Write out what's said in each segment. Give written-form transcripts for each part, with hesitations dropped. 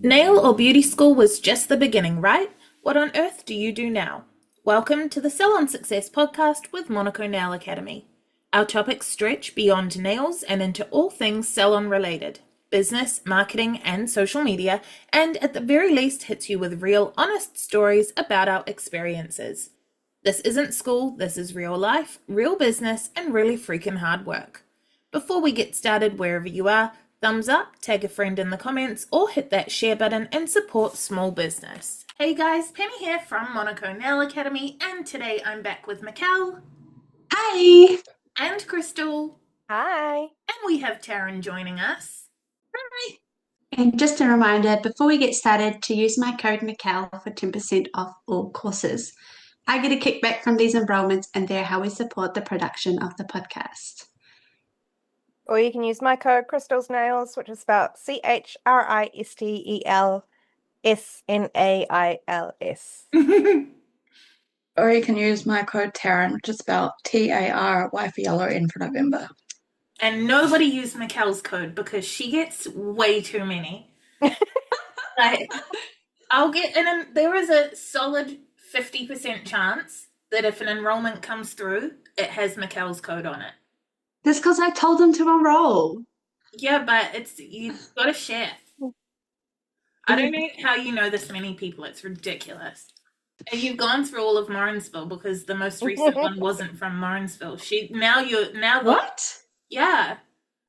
Nail or beauty school was just the beginning, right? What on earth do you do now? Welcome to the Salon Success Podcast with Monaco Nail Academy. Our topics stretch beyond nails and into all things salon related, business, marketing, and social media, and at the very least hits you with real, honest stories about our experiences. This isn't school, this is real life, real business, and really freaking hard work. Before we get started, wherever you are, thumbs up, tag a friend in the comments, or hit that share button and support small business. Hey guys, Penny here from Monaco Nail Academy, and today I'm back with Mikkel. Hi. And Crystal. Hi. And we have Taryn joining us. Hi. And just a reminder, before we get started, to use my code Mikkel for 10% off all courses. I get a kickback from these enrollments, and they're how we support the production of the podcast. Or you can use my code Crystal's Nails, which is spelled CHRISTELSNAILS. Or you can use my code Taryn, which is spelled TARY for yellow, N for November. And nobody used Mikkel's code because she gets way too many. I'll get in, and there is a solid 50% chance that if an enrollment comes through, it has Mikkel's code on it. That's because I told them to enroll. Yeah, but you've got to share. I don't know how you know this many people. It's ridiculous. And you've gone through all of Morrinsville because the most recent one wasn't from Morrinsville. What? Yeah,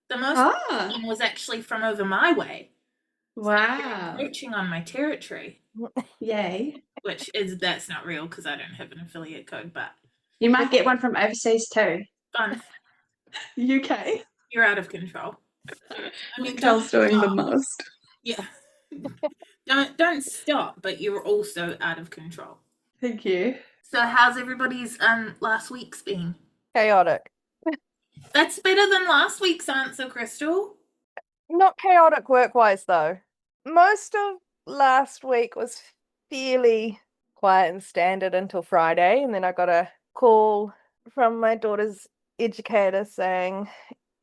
the most recent one was actually from over my way. Wow. Reaching on my territory. Yay. That's not real because I don't have an affiliate code, but You might get one from overseas too. fun. UK. You're out of control. I mean, Mikkel's doing the most. Yeah. Don't stop, but you're also out of control. Thank you. So how's everybody's last week's been? Chaotic. That's better than last week's answer, Crystal. Not chaotic work-wise, though. Most of last week was fairly quiet and standard until Friday, and then I got a call from my daughter's educator saying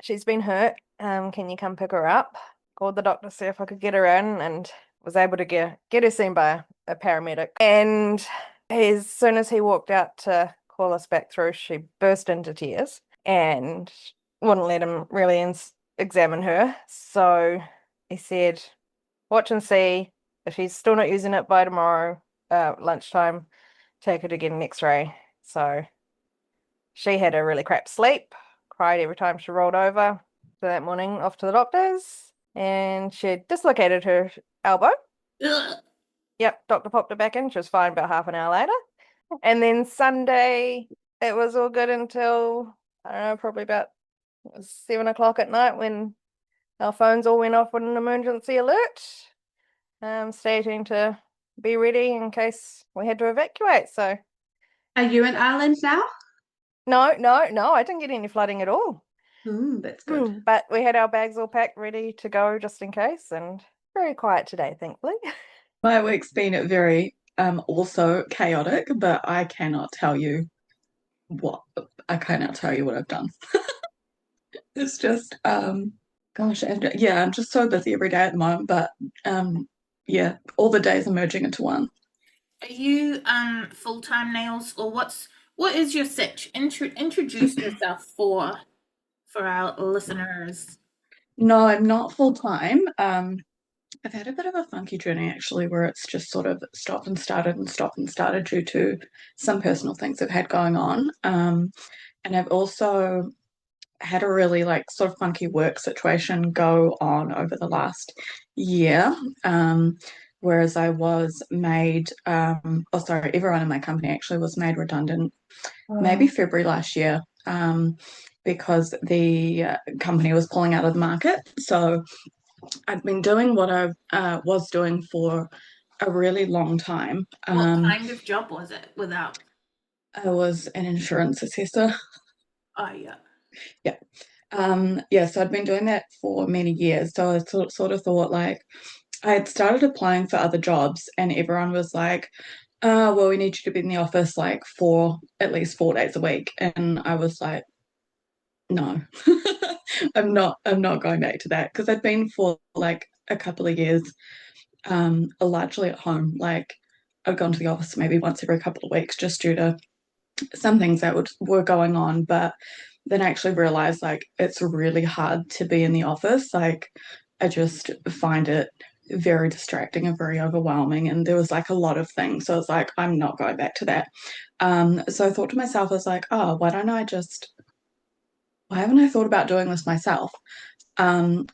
she's been hurt. Can you come pick her up? Called the doctor to see if I could get her in, and was able to get her seen by a paramedic. And as soon as he walked out to call us back through, she burst into tears and wouldn't let him really examine her. So he said, watch and see. If she's still not using it by tomorrow lunchtime, take her to get an x-ray. So she had a really crap sleep, cried every time she rolled over. So that morning, off to the doctor's, and she dislocated her elbow. Ugh. Yep, doctor popped her back in. She was fine about half an hour later. And then Sunday, it was all good until, I don't know, probably about 7 o'clock at night when our phones all went off with an emergency alert, stating to be ready in case we had to evacuate. So, Are you in Ireland now? no, I didn't get any flooding at all. That's good. But we had our bags all packed, ready to go just in case, and very quiet today, thankfully. My week's been very also chaotic, but I cannot tell you what I've done. It's just gosh, and yeah, I'm just so busy every day at the moment, but yeah, all the days are merging into one. Are you full-time nails, or what is your sitch? Introduce yourself for our listeners. No, I'm not full-time. I've had a bit of a funky journey actually, where it's just sort of stopped and started due to some personal things I've had going on. And I've also had a really sort of funky work situation go on over the last year. Whereas I was made, everyone in my company actually was made redundant maybe February last year, because the company was pulling out of the market. So I've been doing what I was doing for a really long time. What kind of job was it without? I was an insurance assessor. Oh, yeah. Yeah. So I'd been doing that for many years. So I sort of thought I had started applying for other jobs, and everyone was like, well, we need you to be in the office for at least 4 days a week. And I was like, no, I'm not going back to that, because I'd been for a couple of years largely at home. Like I'd gone to the office maybe once every couple of weeks just due to some things that were going on. But then I actually realized like it's really hard to be in the office. Like I just find it very distracting and very overwhelming. And there was like a lot of things. So I was like, I'm not going back to that. So I thought to myself, I was like, oh, why haven't I thought about doing this myself? And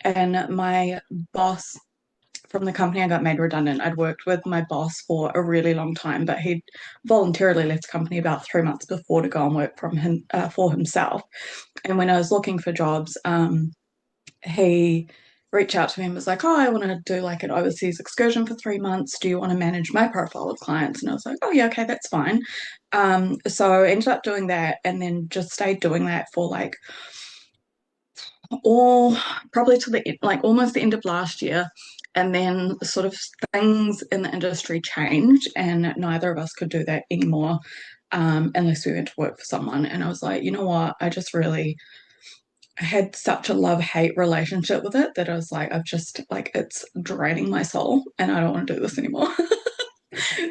my boss from the company I got made redundant, I'd worked with my boss for a really long time, but he'd voluntarily left the company about 3 months before to go and work for himself. And when I was looking for jobs, he reached out to me and was like, oh, I want to do like an overseas excursion for 3 months. Do you want to manage my profile of clients? And I was like, oh, yeah, okay, that's fine. So I ended up doing that and then just stayed doing that for like all probably to the like almost the end of last year. And then sort of things in the industry changed and neither of us could do that anymore unless we went to work for someone. And I was like, you know what? I had such a love-hate relationship with it that I was like, I've just like it's draining my soul and I don't want to do this anymore.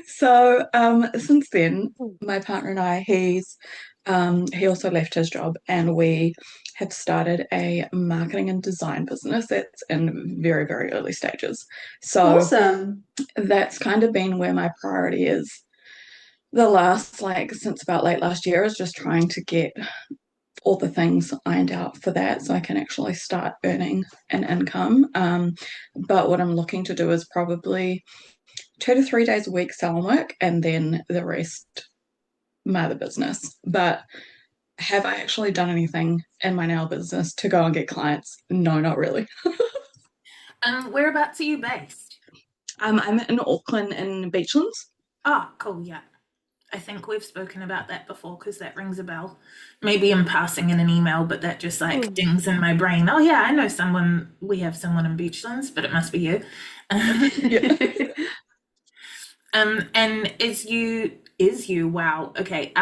So since then, my partner and I, he also left his job and we have started a marketing and design business that's in very, very early stages. So Awesome. that's kind of been where my priority is the last, like, since about late last year, is just trying to get all the things ironed out for that so I can actually start earning an income. But what I'm looking to do is probably 2 to 3 days a week salon work and then the rest my other business. But have I actually done anything in my nail business to go and get clients? No, not really. Whereabouts are you based? I'm in Auckland in Beachlands. Oh, cool, yeah. I think we've spoken about that before because that rings a bell. Maybe in passing in an email, but that just like dings in my brain. Oh yeah, I know someone, we have someone in Beachlands, but it must be you. Yeah. And is you, wow, okay.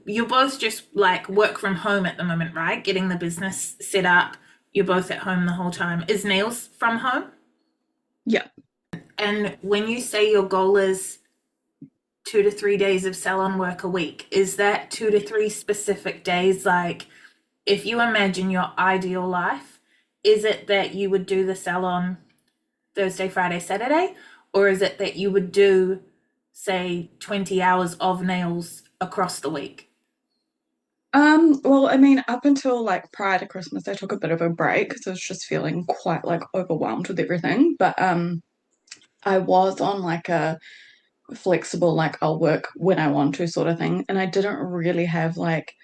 You're both just like work from home at the moment, right? Getting the business set up. You're both at home the whole time. Is Nails from home? Yeah. And when you say your goal is 2 to 3 days of salon work a week, is that 2 to 3 specific days? Like if you imagine your ideal life, is it that you would do the salon Thursday, Friday, Saturday? Or is it that you would do, say, 20 hours of nails across the week? Well, I mean, up until like prior to Christmas, I took a bit of a break because I was just feeling quite like overwhelmed with everything. But I was on like a flexible, like I'll work when I want to sort of thing. And I didn't really have like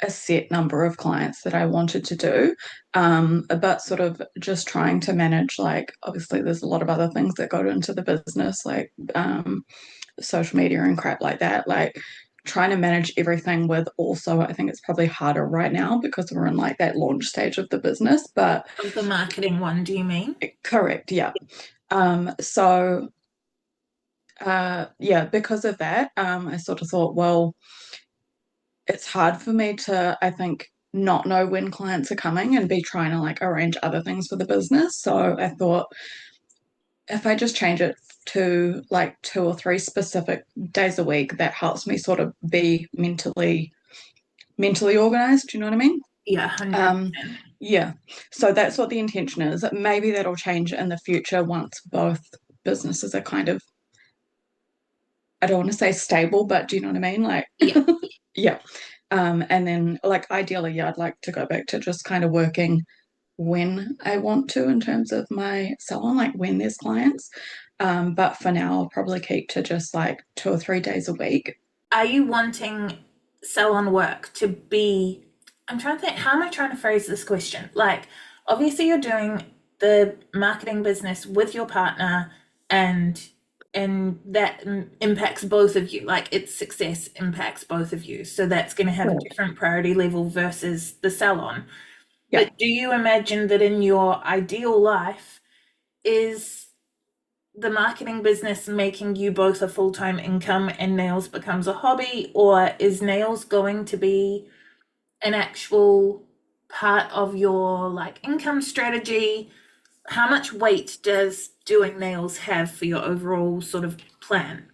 a set number of clients that I wanted to do, but sort of just trying to manage, like, obviously there's a lot of other things that go into the business, like social media and crap like that, like trying to manage everything with also, I think it's probably harder right now because we're in like that launch stage of the business, but Of the marketing one, do you mean? correct, yeah. So yeah, because of that, I sort of thought, well, it's hard for me to, I think, not know when clients are coming and be trying to like arrange other things for the business. So I thought if I just change it to like 2 or 3 specific days a week, that helps me sort of be mentally organized. Do you know what I mean? Yeah, 100%. Yeah. So that's what the intention is. Maybe that'll change in the future once both businesses are kind of, I don't want to say stable, but do you know what I mean? Like, Yeah. yeah. And then like ideally, yeah, I'd like to go back to just kind of working when I want to in terms of my salon, like when there's clients. But for now, I'll probably keep to just like 2 or 3 days a week. Are you wanting salon work to be, I'm trying to think, how am I trying to phrase this question? Like, obviously you're doing the marketing business with your partner and that impacts both of you. Like its success impacts both of you. So that's going to have a different priority level versus the salon. Yeah. But do you imagine that in your ideal life, is the marketing business making you both a full-time income and nails becomes a hobby, or is nails going to be an actual part of your like income strategy? how much weight does doing nails have for your overall sort of plan?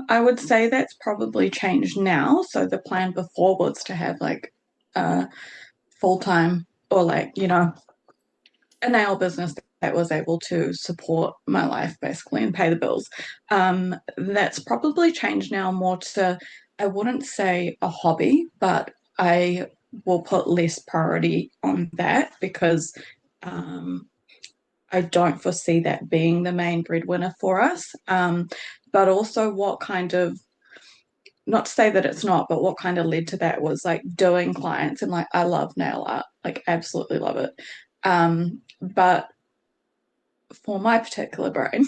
I would say that's probably changed now. So the plan before was to have like a full-time or like, a nail business that was able to support my life basically and pay the bills. That's probably changed now more to, I wouldn't say a hobby, but I will put less priority on that because I don't foresee that being the main breadwinner for us. But also what kind of, not to say that it's not, but what kind of led to that was like doing clients and like I love nail art, like absolutely love it. But for my particular brain,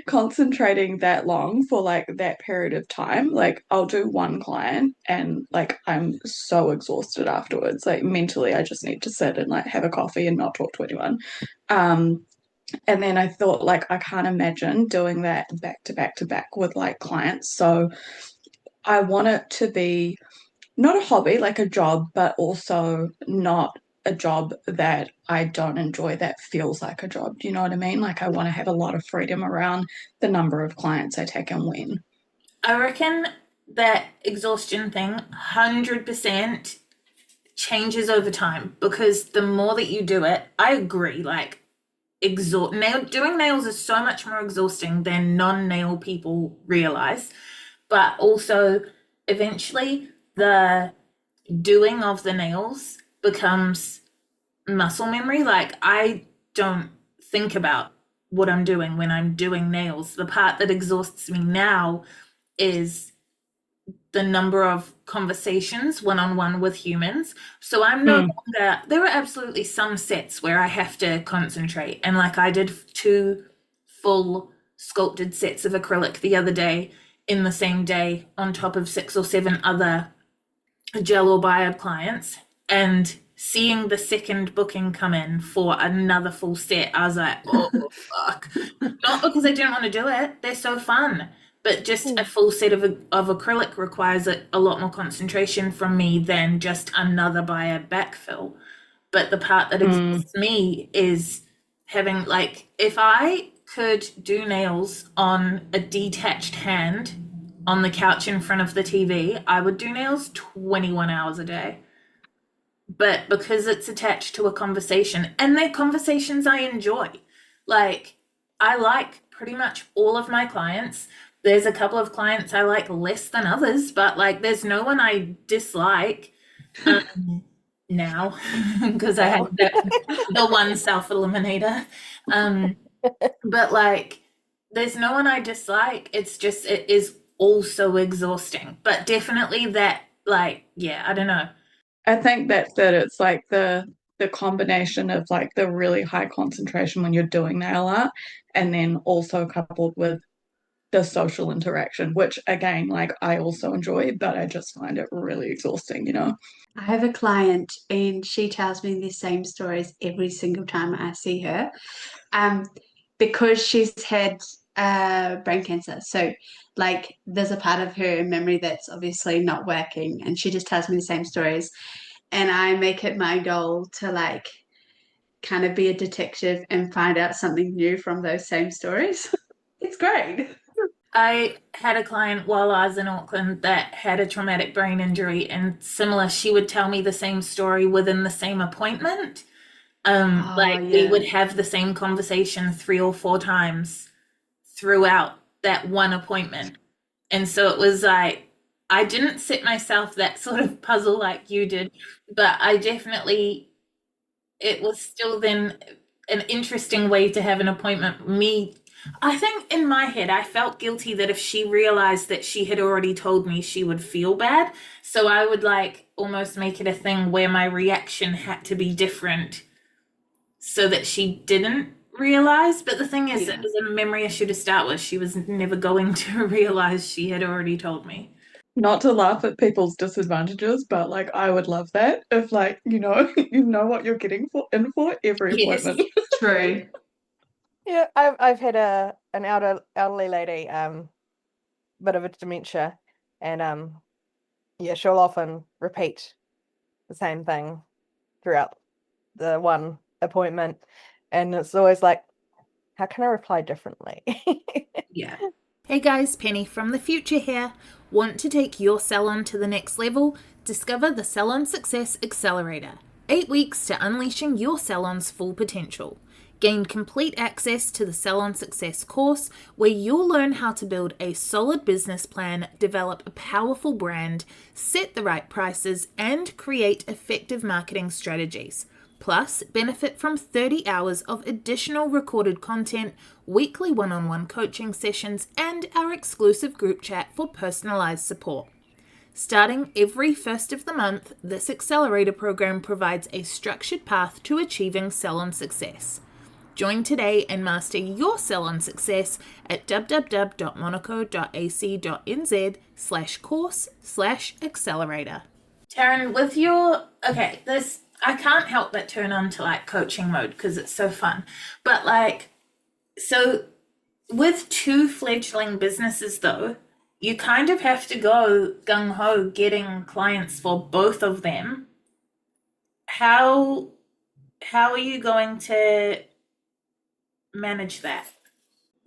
concentrating that long for like that period of time, like I'll do one client and like I'm so exhausted afterwards. Like mentally, I just need to sit and like have a coffee and not talk to anyone. Um, and then I thought like I can't imagine doing that back to back to back with like clients. So I want it to be not a hobby, like a job, but also not a job that I don't enjoy that feels like a job. Do you know what I mean? Like I want to have a lot of freedom around the number of clients I take and when. I reckon that exhaustion thing 100% changes over time because the more that you do it, I agree, like doing nails is so much more exhausting than non-nail people realize, but also eventually the doing of the nails becomes muscle memory. Like I don't think about what I'm doing when I'm doing nails. The part that exhausts me now is the number of conversations one-on-one with humans. So I'm no longer, there are absolutely some sets where I have to concentrate. And like I did 2 full sculpted sets of acrylic the other day in the same day on top of 6 or 7 other gel or biab clients. And seeing the second booking come in for another full set, I was like, oh, fuck. Not because I didn't want to do it. They're so fun. But just a full set of acrylic requires a lot more concentration from me than just another biab backfill. But the part that exhausts me is having, like, if I could do nails on a detached hand on the couch in front of the TV, I would do nails 21 hours a day. But because it's attached to a conversation, and they're conversations I enjoy, like, I like pretty much all of my clients. There's a couple of clients I like less than others, but like, there's no one I dislike now because I had the one self-eliminator. But like, there's no one I dislike. It's just, it is also exhausting. But definitely that, like, yeah, I don't know. I think that's it. It's like the combination of like the really high concentration when you're doing nail art and then also coupled with the social interaction, which again, like I also enjoy, but I just find it really exhausting. I have a client and she tells me the same stories every single time I see her. Because she's had brain cancer. So, like, there's a part of her memory that's obviously not working, and she just tells me the same stories. And I make it my goal to, like, kind of be a detective and find out something new from those same stories. It's great. I had a client while I was in Auckland that had a traumatic brain injury, and similar, she would tell me the same story within the same appointment. Like we would have the same conversation 3 or 4 times throughout that one appointment. And so it was like, I didn't set myself that sort of puzzle like you did, but I definitely, it was still then an interesting way to have an appointment. I think in my head, I felt guilty that if she realized that she had already told me, she would feel bad. So I would like almost make it a thing where my reaction had to be different so that she didn't realize. But the thing is, it was a memory issue to start with. She was never going to realize she had already told me. Not to laugh at people's disadvantages, but like I would love that if like, you know what you're getting in for every appointment. True. Yeah, I've had an elderly lady, bit of a dementia, and yeah, she'll often repeat the same thing throughout the one appointment, and it's always like, how can I reply differently? Yeah. Hey guys, Penny from the future here. Want to take your salon to the next level? Discover the Salon Success Accelerator. 8 weeks to unleashing your salon's full potential. Gain complete access to the Salon Success course, where you'll learn how to build a solid business plan, develop a powerful brand, set the right prices, and create effective marketing strategies. Plus, benefit from 30 hours of additional recorded content, weekly one-on-one coaching sessions, and our exclusive group chat for personalized support. Starting every first of the month, this accelerator program provides a structured path to achieving salon success. Join today and master your salon success at www.monaco.ac.nz/course/accelerator. Taryn, with your, this, I can't help but turn on to like coaching mode because it's so fun. But like, so with 2 fledgling businesses though, you kind of have to go gung-ho getting clients for both of them. How are you going to manage that?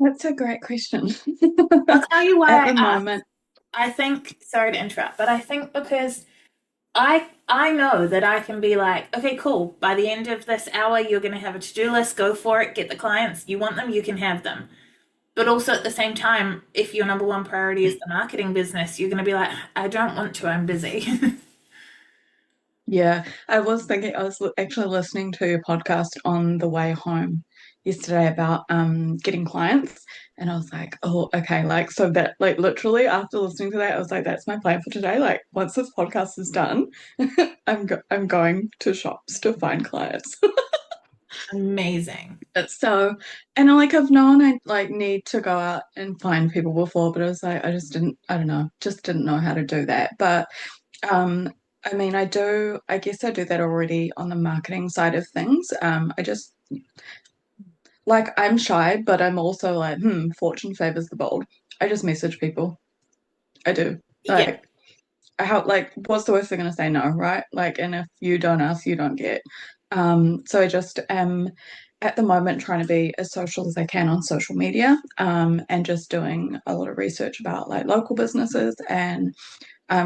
That's a great question. I'll tell you why At I the asked. moment, I think, sorry to interrupt, but I think because I know that I can be like, okay, cool. By the end of this hour, you're going to have a to-do list. Go for it. Get the clients. You want them, you can have them. But also at the same time, if your number one priority is the marketing business, you're going to be like, I don't want to. I'm busy. yeah, I was actually listening to your podcast on the way home yesterday about getting clients, and I was like, oh, okay, like, so that, like, literally after listening to that, I was like, that's my plan for today. Like, once this podcast is done, I'm going to shops to find clients. Amazing. So, and I've known I like need to go out and find people before, but I was like, I don't know, just didn't know how to do that. But I mean, I guess I do that already on the marketing side of things. I just like, I'm shy, but I'm also like, fortune favors the bold. I just message people. I do. Yeah. What's the worst they're gonna say? No, right? Like, and if you don't ask, you don't get. So I just am at the moment trying to be as social as I can on social media, and just doing a lot of research about like local businesses and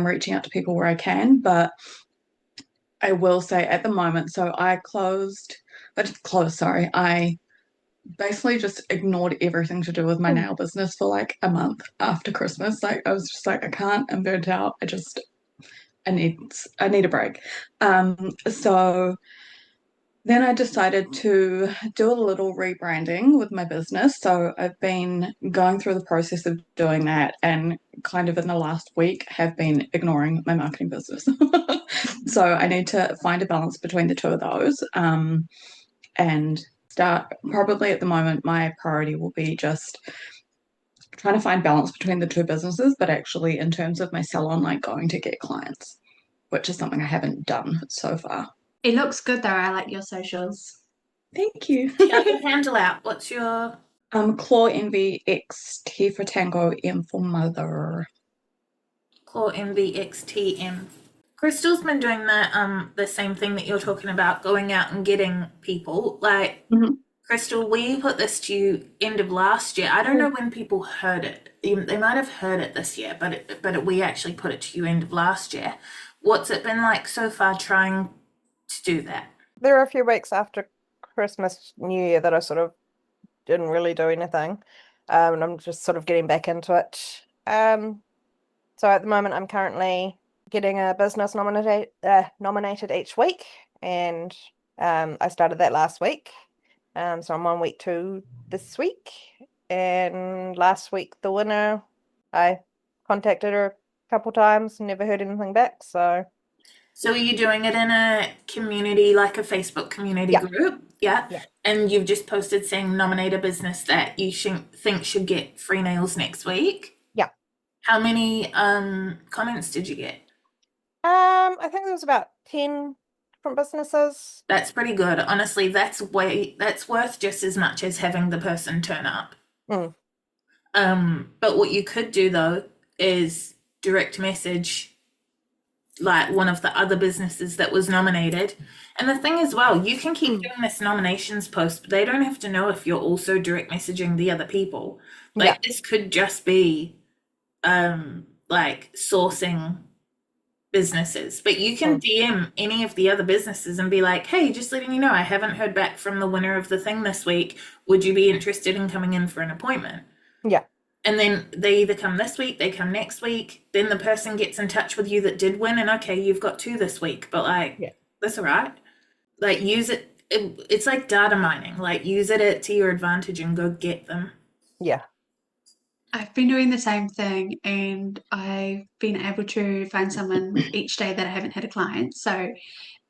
reaching out to people where I can. But I will say at the moment, so I basically just ignored everything to do with my nail business for like a month after Christmas. Like, I was just like, I can't, I'm burnt out. I need a break. So then I decided to do a little rebranding with my business. So I've been going through the process of doing that, and kind of in the last week have been ignoring my marketing business. So I need to find a balance between the two of those, and start, probably at the moment, my priority will be just trying to find balance between the two businesses, but actually in terms of my salon, like going to get clients, which is something I haven't done so far. It looks good though. I like your socials. Thank you. Shout your handle out. What's your... Claw Envy X, T for Tango, M for Mother. Claw MVXTM. Crystal's been doing the same thing that you're talking about, going out and getting people. Like, Crystal, we put this to you end of last year. I don't know when people heard it. They might have heard it this year, but we actually put it to you end of last year. What's it been like so far trying to do that? There are a few weeks after Christmas, New Year that I sort of didn't really do anything, and I'm just sort of getting back into it. So at the moment, I'm currently getting a business nominated each week, and I started that last week. So I'm on week 2 this week, and last week the winner, I contacted her a couple times, never heard anything back. So are you doing it in a community, like a Facebook community group? Yeah. And you've just posted saying nominate a business that you think should get free nails next week? Yeah. How many comments did you get? I think there was about 10 different businesses. That's pretty good. Honestly, that's worth just as much as having the person turn up. But what you could do though is direct message like one of the other businesses that was nominated. And the thing as well, you can keep doing this nominations post, but they don't have to know if you're also direct messaging the other people. Like this could just be like sourcing businesses, but you can DM any of the other businesses and be like, hey, just letting you know, I haven't heard back from the winner of the thing this week. Would you be interested in coming in for an appointment? Yeah. And then they either come this week, they come next week, then the person gets in touch with you that did win, and okay, you've got 2 this week, but like, that's all right. Like, use it. It's like data mining. Like, use it to your advantage and go get them. Yeah. I've been doing the same thing, and I've been able to find someone each day that I haven't had a client. So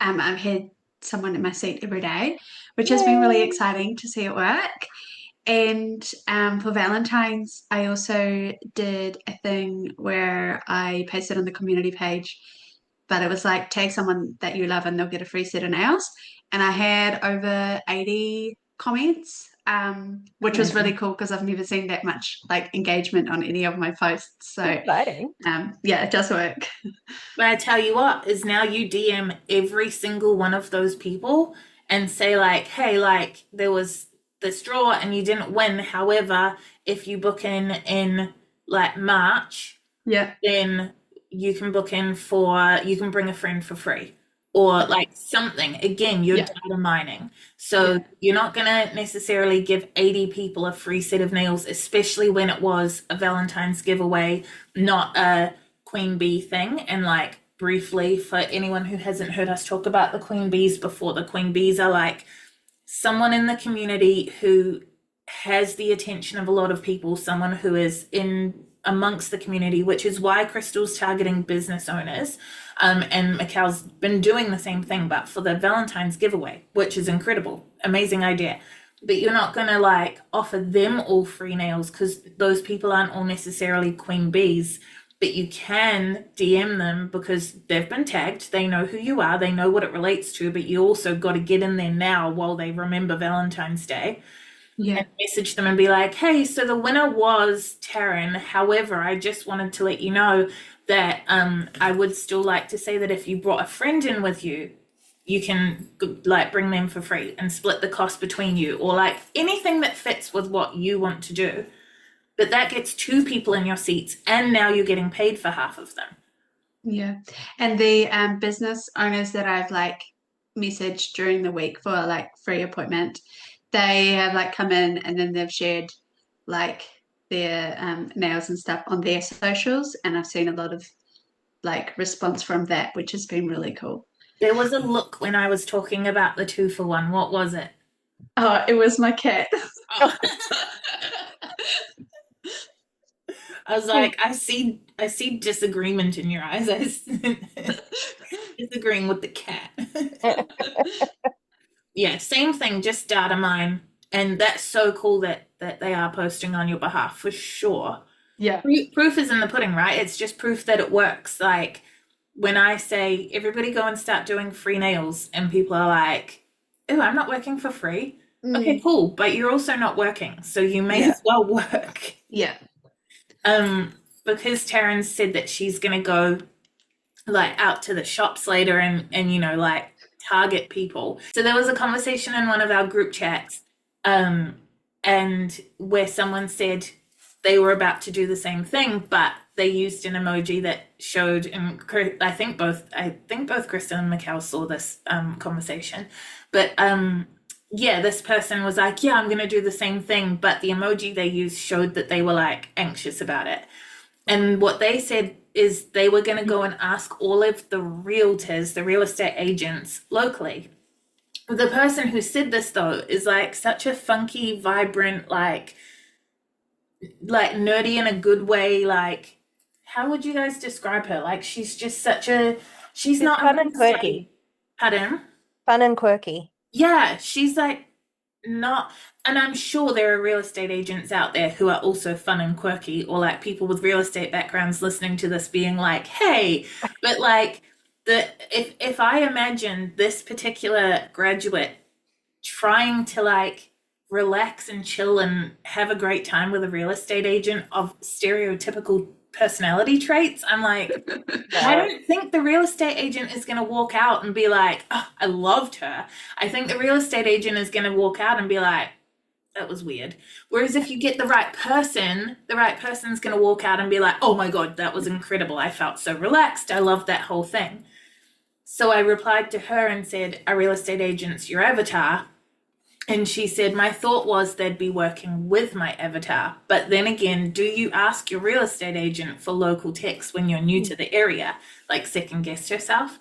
I've had someone in my seat every day, which has been really exciting to see it work. And for Valentine's, I also did a thing where I posted on the community page, but it was like, tag someone that you love and they'll get a free set of nails. And I had over 80 comments, which was really cool because I've never seen that much like engagement on any of my posts. So Exciting. yeah, it does work. But I tell you what, is now you DM every single one of those people and say like, hey, like there was this draw and you didn't win. However, if you book in like March, then you can book in you can bring a friend for free. Or like something. Again, you're data mining. So you're not going to necessarily give 80 people a free set of nails, especially when it was a Valentine's giveaway, not a queen bee thing. And like briefly, for anyone who hasn't heard us talk about the queen bees before, the queen bees are like someone in the community who has the attention of a lot of people, someone who is in amongst the community, which is why Crystal's targeting business owners. And Mikkel's been doing the same thing, but for the Valentine's giveaway, which is incredible. Amazing idea. But you're not going to like offer them all free nails because those people aren't all necessarily queen bees, but you can DM them because they've been tagged. They know who you are. They know what it relates to, but you also got to get in there now while they remember Valentine's Day. And message them and be like, hey, so the winner was Taryn. However, I just wanted to let you know that I would still like to say that if you brought a friend in with you, you can like bring them for free and split the cost between you, or like anything that fits with what you want to do. But that gets 2 people in your seats, and now you're getting paid for half of them. Yeah. And the business owners that I've like messaged during the week for like free appointment, they have like come in and then they've shared like their nails and stuff on their socials, and I've seen a lot of like response from that, which has been really cool. There was a look when I was talking about the 2 for 1. What was it? Oh, it was my cat. I was like, I see disagreement in your eyes. Disagreeing with the cat. Yeah, same thing, just data mine. And that's so cool that they are posting on your behalf for sure. Yeah. Proof is in the pudding, right? It's just proof that it works. Like when I say everybody go and start doing free nails and people are like, oh, I'm not working for free. Okay, cool. But you're also not working. So you may as well work. Yeah. Because Taryn said that she's going to go like out to the shops later and you know, like target people. So there was a conversation in one of our group chats and where someone said they were about to do the same thing, but they used an emoji that showed, and I think both Krista and Mikkel saw this conversation, but yeah, this person was like, yeah, I'm going to do the same thing, but the emoji they used showed that they were like anxious about it. And what they said is they were going to go and ask all of the realtors, the real estate agents locally. The person who said this though is like such a funky, vibrant, like nerdy in a good way. Like, how would you guys describe her? Like, she's just she's not fun and quirky. Pardon? Fun and quirky. Yeah, she's like not, and I'm sure there are real estate agents out there who are also fun and quirky, or like people with real estate backgrounds listening to this being like, hey, but like if I imagine this particular graduate trying to like relax and chill and have a great time with a real estate agent of stereotypical personality traits. I'm like, I don't think the real estate agent is going to walk out and be like, oh, I loved her. I think the real estate agent is going to walk out and be like, that was weird. Whereas if you get the right person, the right person's going to walk out and be like, oh my God, that was incredible. I felt so relaxed. I loved that whole thing. So I replied to her and said, are real estate agents your avatar? And she said, my thought was they'd be working with my avatar. But then again, do you ask your real estate agent for local text when you're new to the area? Like second guess herself.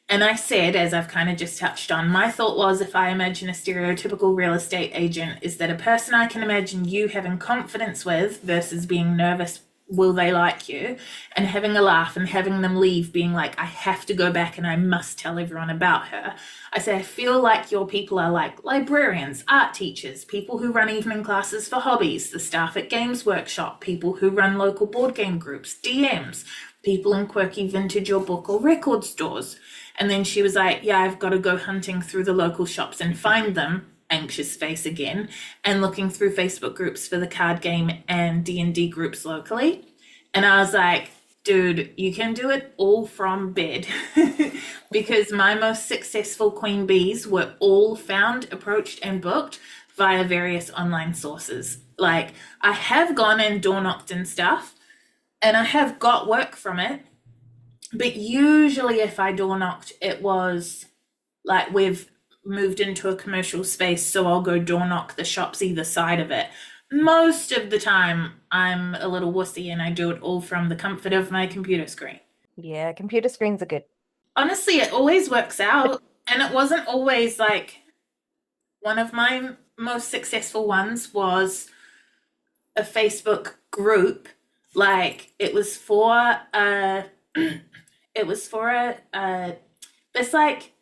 And I said, as I've kind of just touched on, my thought was if I imagine a stereotypical real estate agent, is that a person I can imagine you having confidence with versus being nervous, will they like you? And having a laugh and having them leave being like, I have to go back and I must tell everyone about her. I say, I feel like your people are like librarians, art teachers, people who run evening classes for hobbies, the staff at Games Workshop, people who run local board game groups, DMs, people in quirky vintage or book or record stores. And then she was like, yeah, I've got to go hunting through the local shops and find them, anxious face again, and looking through Facebook groups for the card game and D&D groups locally. And I was like, dude, you can do it all from bed. Because my most successful queen bees were all found, approached, and booked via various online sources. Like, I have gone and door knocked and stuff, and I have got work from it. But usually if I door knocked, it was like we've moved into a commercial space, so I'll go door knock the shops either side of it. Most of the time, I'm a little wussy and I do it all from the comfort of my computer screen. Yeah, computer screens are good. Honestly, it always works out. And it wasn't always like, one of my most successful ones was a Facebook group. Like, it was for this like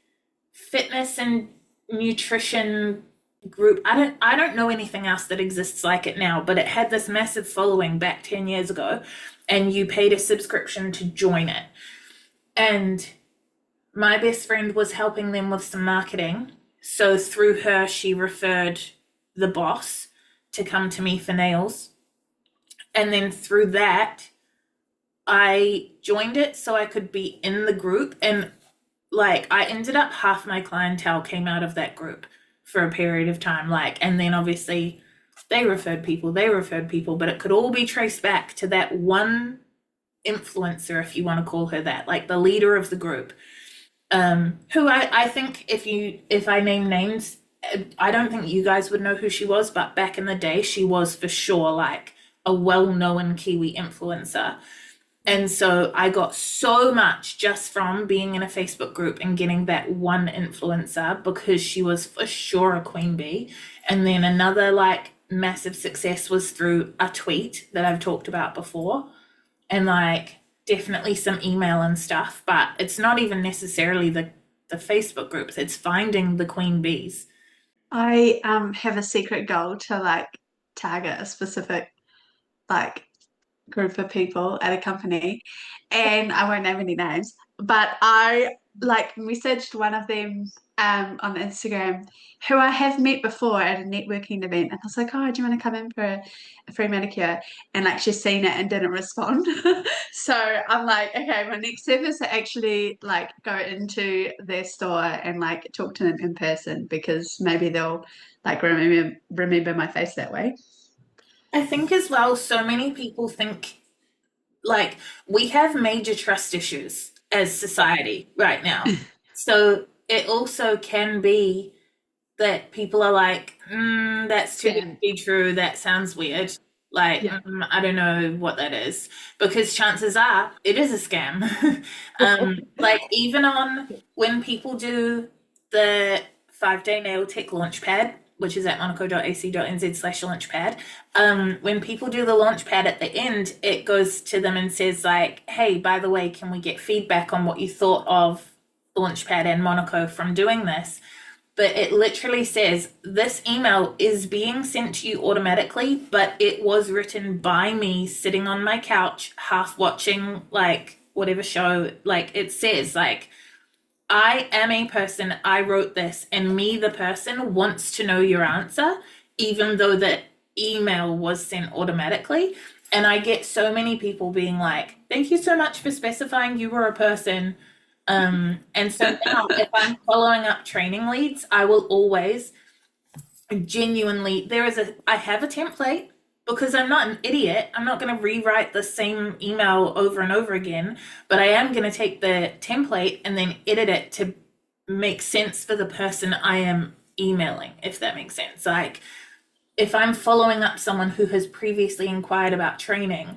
fitness and nutrition group. I don't know anything else that exists like it now, but it had this massive following back 10 years ago, and you paid a subscription to join it. And my best friend was helping them with some marketing. So through her, she referred the boss to come to me for nails. And then through that, I joined it so I could be in the group, and like I ended up half my clientele came out of that group for a period of time. Like, and then obviously they referred people, but it could all be traced back to that one influencer, if you want to call her that, like the leader of the group, who I think if I name names, I don't think you guys would know who she was, but back in the day, she was for sure like a well-known Kiwi influencer. And so I got so much just from being in a Facebook group and getting that one influencer, because she was for sure a queen bee. And then another like massive success was through a tweet that I've talked about before, and like definitely some email and stuff, but it's not even necessarily the Facebook groups, it's finding the queen bees. I have a secret goal to like target a specific like group of people at a company, and I won't name any names, but I like messaged one of them on Instagram who I have met before at a networking event, and I was like, oh, do you want to come in for a free manicure? And like she's seen it and didn't respond. So I'm like, okay, my next step is to actually like go into their store and like talk to them in person, because maybe they'll like remember my face that way. I think as well, so many people think like we have major trust issues as society right now. So it also can be that people are like, that's too good to be true. That sounds weird. Like, I don't know what that is, because chances are it is a scam. Like even on when people do the 5-day nail tech launchpad, which is at monaco.ac.nz/launchpad. When people do the launchpad at the end, it goes to them and says like, hey, by the way, can we get feedback on what you thought of launchpad and Monaco from doing this? But it literally says, this email is being sent to you automatically, but it was written by me sitting on my couch, half watching like whatever show. Like it says like, I am a person, I wrote this, and me, the person, wants to know your answer, even though email was sent automatically. And I get so many people being like, thank you so much for specifying you were a person. And so now if I'm following up training leads, I will always genuinely, I have a template because I'm not an idiot. I'm not going to rewrite the same email over and over again, but I am going to take the template and then edit it to make sense for the person I am emailing, if that makes sense. Like if I'm following up someone who has previously inquired about training,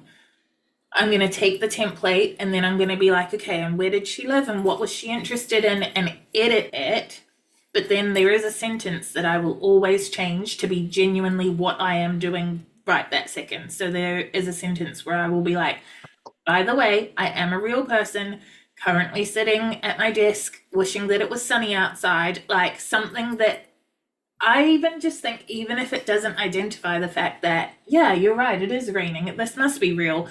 I'm going to take the template and then I'm going to be like, okay, and where did she live and what was she interested in, and edit it. But then there is a sentence that I will always change to be genuinely what I am doing right that second. So there is a sentence where I will be like, by the way, I am a real person currently sitting at my desk wishing that it was sunny outside, like something that I even just think, even if it doesn't identify the fact that, yeah, you're right, it is raining, this must be real.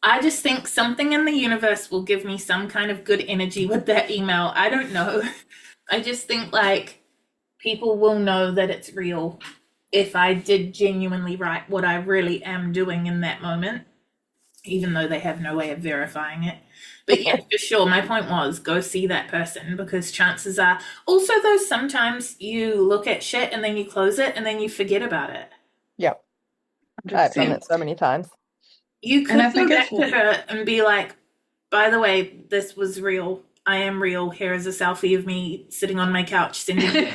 I just think something in the universe will give me some kind of good energy with that email. I don't know. I just think like people will know that it's real if I did genuinely write what I really am doing in that moment, even though they have no way of verifying it. But yeah, for sure, my point was go see that person, because chances are, also though, sometimes you look at shit and then you close it and then you forget about it. Yep. I've done it so many times. You could go back to her and be like, by the way, this was real. I am real. Here is a selfie of me sitting on my couch sending you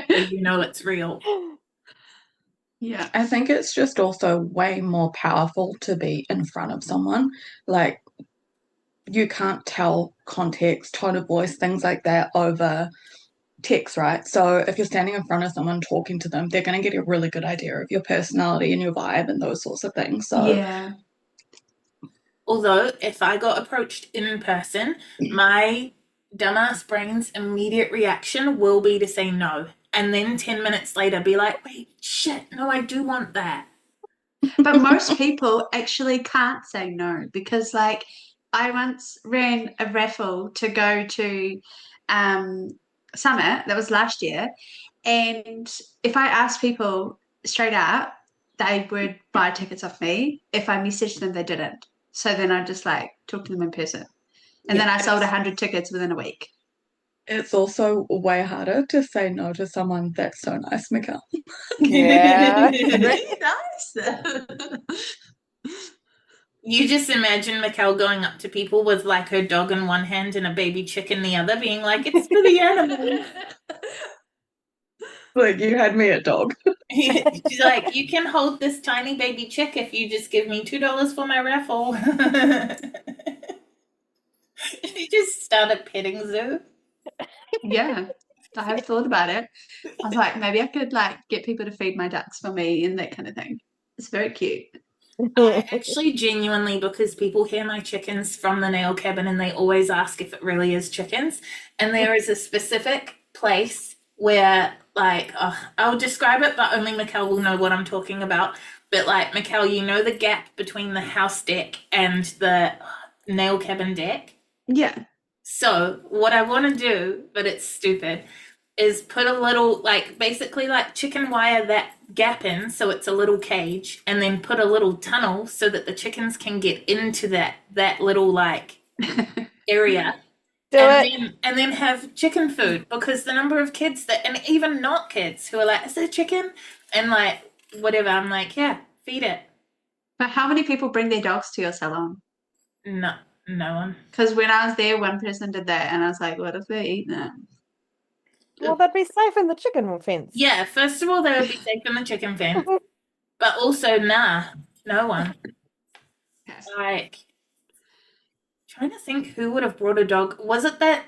so you know it's real. Yeah, I think it's just also way more powerful to be in front of someone. Like, you can't tell context, tone of voice, things like that over text, right? So if you're standing in front of someone talking to them, they're going to get a really good idea of your personality and your vibe and those sorts of things. So yeah. Although, if I got approached in person, my dumbass brain's immediate reaction will be to say no. And then 10 minutes later be like, wait, shit, no, I do want that. But most people actually can't say no, because like I once ran a raffle to go to Summit, that was last year, and if I asked people straight up, they would buy tickets off me. If I messaged them, they didn't. So then I just like talk to them in person. And then I sold 100 tickets within a week. it's also way harder to say no to someone that's so nice, Mikkel. Yeah. Really nice. You just imagine Mikkel going up to people with like her dog in one hand and a baby chick in the other, being like, it's for the animals. Like, you had me at dog. She's like, you can hold this tiny baby chick if you just give me $2 for my raffle. She just started petting zoo. Yeah, I have thought about it. I was like, maybe I could like get people to feed my ducks for me and that kind of thing. It's very cute. I actually genuinely, because people hear my chickens from the nail cabin and they always ask if it really is chickens. And there is a specific place where, like, I'll describe it, but only Mikkel will know what I'm talking about. But like, Mikkel, you know the gap between the house deck and the nail cabin deck? Yeah. So what I want to do, but it's stupid, is put a little, like, basically like chicken wire that gap in so it's a little cage, and then put a little tunnel so that the chickens can get into that little like area. And then have chicken food, because the number of kids that, and even not kids, who are like, is there chicken? And like, whatever, I'm like, yeah, feed it. But how many people bring their dogs to your salon? No one. Because when I was there, one person did that, and I was like, what if they eat that? Well, they'd be safe in the chicken fence. Yeah, first of all, they would be safe in the chicken fence. But also, no one. Yes. Like, trying to think who would have brought a dog. Was it that?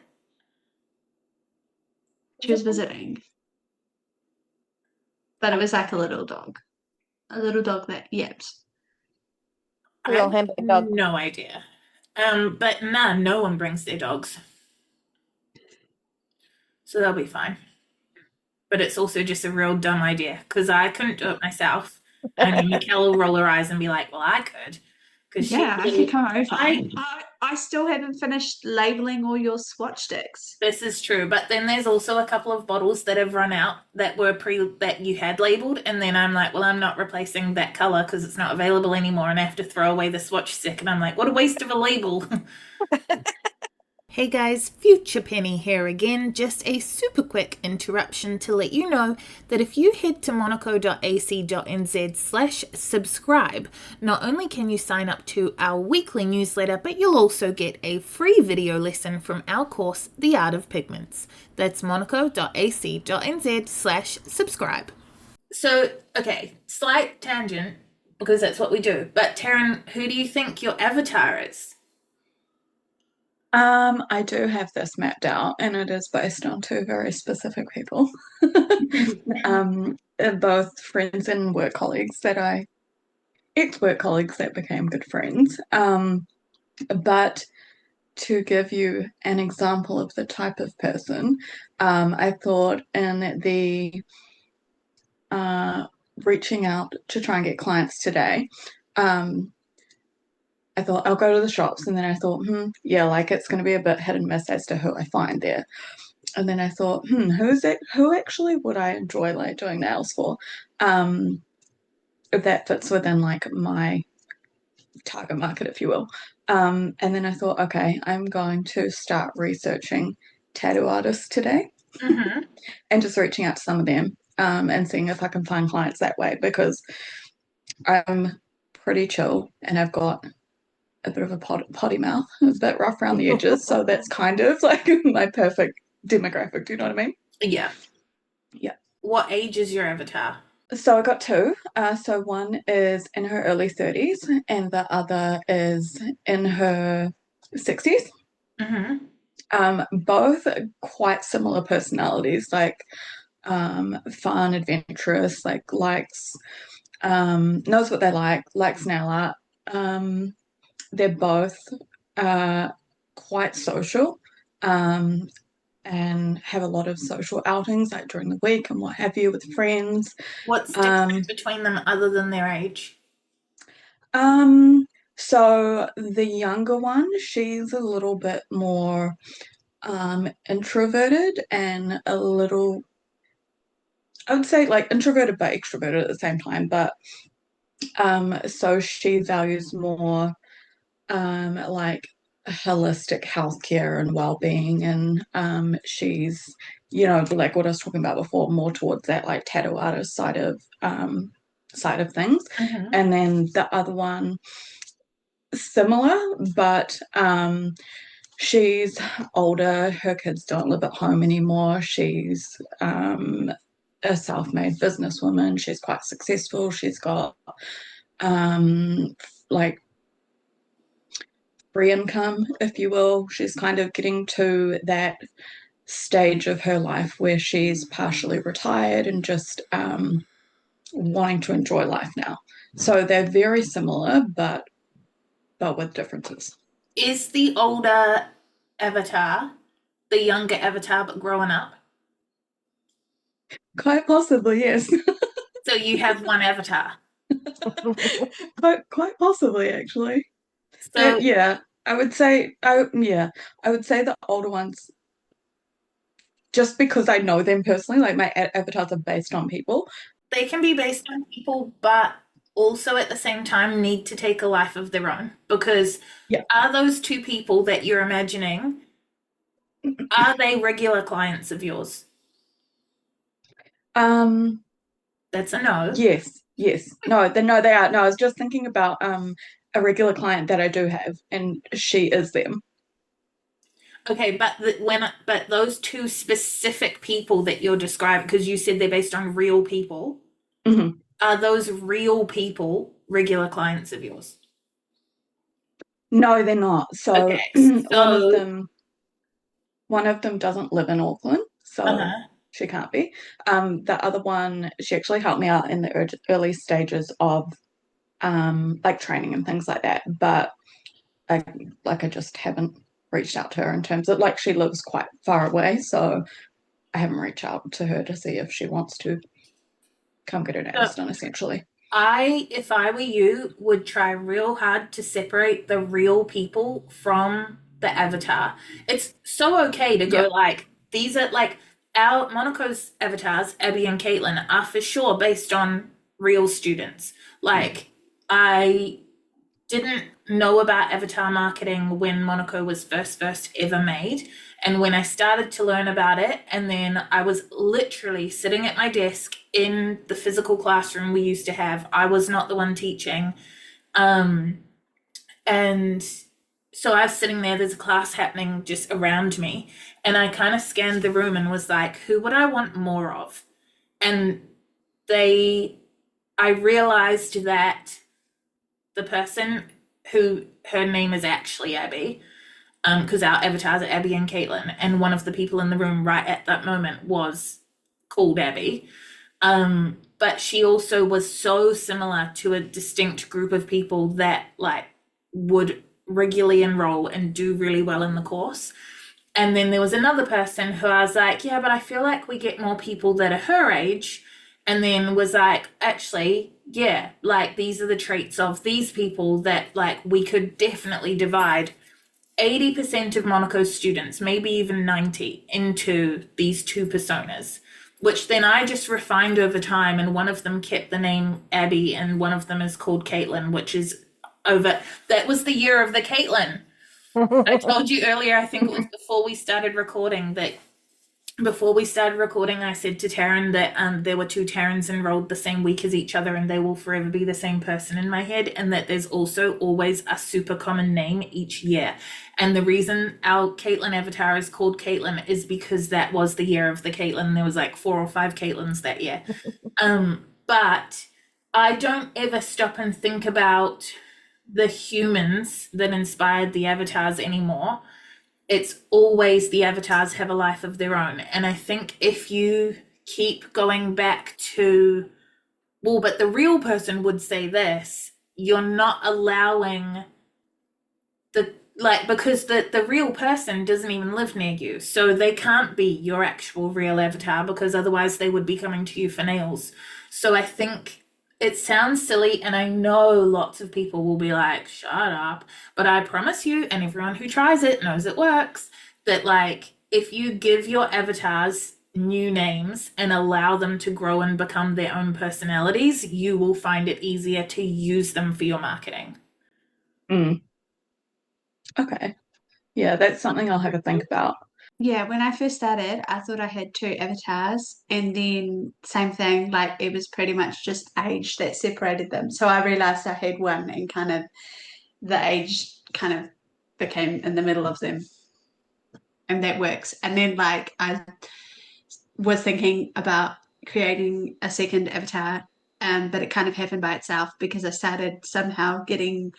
She was visiting. But it was like a little dog. A little dog that yaps. I have no idea. But no one brings their dogs. So they'll be fine. But it's also just a real dumb idea, because I couldn't do it myself. And Mikkel will roll her eyes and be like, well, I could. Yeah, I can come over. I still haven't finished labeling all your swatch sticks. This is true, but then there's also a couple of bottles that have run out that you had labeled, and then I'm like, well, I'm not replacing that color because it's not available anymore, and I have to throw away the swatch stick, and I'm like, what a waste of a label. Hey guys, Future Penny here again. Just a super quick interruption to let you know that if you head to monaco.ac.nz/subscribe, not only can you sign up to our weekly newsletter, but you'll also get a free video lesson from our course, The Art of Pigments. That's monaco.ac.nz/subscribe. So, okay, slight tangent, because that's what we do. But Taryn, who do you think your avatar is? I do have this mapped out, and it is based on two very specific people. Both friends and work colleagues ex-work colleagues that became good friends. But to give you an example of the type of person, I thought in the reaching out to try and get clients today, I thought I'll go to the shops, and then I thought, yeah, like it's going to be a bit hit and miss as to who I find there. And then I thought, who actually would I enjoy like doing nails for? If that fits within like my target market, if you will. And then I thought, okay, I'm going to start researching tattoo artists today, and just reaching out to some of them, and seeing if I can find clients that way, because I'm pretty chill and I've got a bit of a potty mouth, a bit rough around the edges, so that's kind of like my perfect demographic. Do you know what I mean? Yeah. Yeah. What age is your avatar? So I got two. So one is in her early 30s, and the other is in her 60s. Both quite similar personalities, like fun, adventurous, like likes, knows what they like, likes nail art. They're both quite social, and have a lot of social outings like during the week and what have you with friends. What's different between them other than their age? So the younger one, she's a little bit more introverted, and a little, I would say like introverted but extroverted at the same time, but so she values more like holistic healthcare and well-being, and she's, like what I was talking about before, more towards that like tattoo artist side of things. And then the other one, similar, but she's older, her kids don't live at home anymore, she's a self-made businesswoman, she's quite successful, she's got like free income, if you will. She's kind of getting to that stage of her life where she's partially retired and just wanting to enjoy life now. So they're very similar, but with differences. Is the older avatar the younger avatar but growing up? Quite possibly, yes. So you have one avatar. quite possibly, actually. So yeah, I would say the older ones, just because I know them personally, like my avatars are based on people. They can be based on people, but also at the same time need to take a life of their own, because are those two people that you're imagining, are they regular clients of yours? That's a no. Yes. No, they are. No, I was just thinking about a regular client that I do have, and she is them. Okay, but those two specific people that you're describing, because you said they're based on real people, are those real people regular clients of yours? No, they're not. So, okay, so one of them doesn't live in Auckland, so she can't be. The other one, she actually helped me out in the early stages of like training and things like that, but I just haven't reached out to her in terms of, like, she lives quite far away, so I haven't reached out to her to see if she wants to come get her nails done, essentially. If I were you, would try real hard to separate the real people from the avatar. It's so okay to go Yeah. like, these are like our Monaco's avatars, Abby and Caitlin, are for sure based on real students. Like, I didn't know about avatar marketing when Monaco was first ever made. And when I started to learn about it, and then I was literally sitting at my desk in the physical classroom we used to have. I was not the one teaching. Um, and so I was sitting there, there's a class happening just around me. And I kind of scanned the room and was like, who would I want more of? And I realized that the person who her name is actually Abby, because our avatars are Abby and Caitlin, and one of the people in the room right at that moment was called Abby. But she also was so similar to a distinct group of people that like would regularly enroll and do really well in the course. And then there was another person who I was like, yeah, but I feel like we get more people that are her age. And then was like, actually, yeah, like these are the traits of these people that like we could definitely divide 80% of Monaco's students, maybe even 90, into these two personas, which then I just refined over time. And one of them kept the name Abby, and one of them is called Caitlin, which is over. That was the year of the Caitlin. I told you earlier, I think it was before we started recording, I said to Taryn that there were two Taryn's enrolled the same week as each other, and they will forever be the same person in my head, and that there's also always a super common name each year. And the reason our Caitlin avatar is called Caitlin is because that was the year of the Caitlin. There was like 4 or 5 Caitlins that year. But I don't ever stop and think about the humans that inspired the avatars anymore. It's always the avatars have a life of their own. And I think if you keep going back to, well, but the real person would say this, you're not allowing because the real person doesn't even live near you. So they can't be your actual real avatar, because otherwise they would be coming to you for nails. So I think it sounds silly, and I know lots of people will be like, shut up. But I promise you, and everyone who tries it knows it works, that like if you give your avatars new names and allow them to grow and become their own personalities, you will find it easier to use them for your marketing. Okay. Yeah, that's something I'll have a think about. Yeah, when I first started, I thought I had 2 avatars, and then same thing, like it was pretty much just age that separated them. So I realized I had one, and kind of the age kind of became in the middle of them, and that works. And then like I was thinking about creating a second avatar, but it kind of happened by itself because I started somehow getting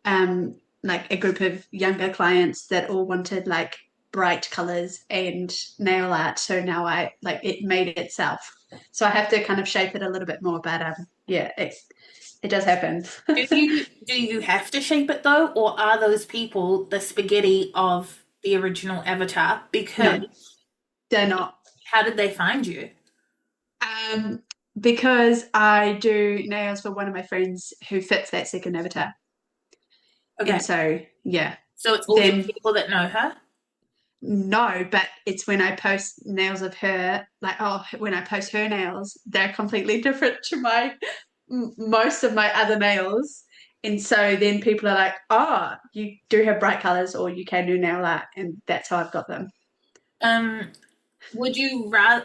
like a group of younger clients that all wanted like bright colors and nail art. So now I like it made itself. So I have to kind of shape it a little bit more, but yeah, it does happen. Do you have to shape it though, or are those people the spaghetti of the original avatar? Because No, they're not. how did they find you? Because I do nails for one of my friends who fits that second avatar. Okay. And so, yeah. So it's all the people that know her? No, but it's when I post nails of her, like, when I post her nails, they're completely different to most of my other nails. And so then people are like, oh, you do have bright colors, or you can do nail art. And that's how I've got them. Would you rather,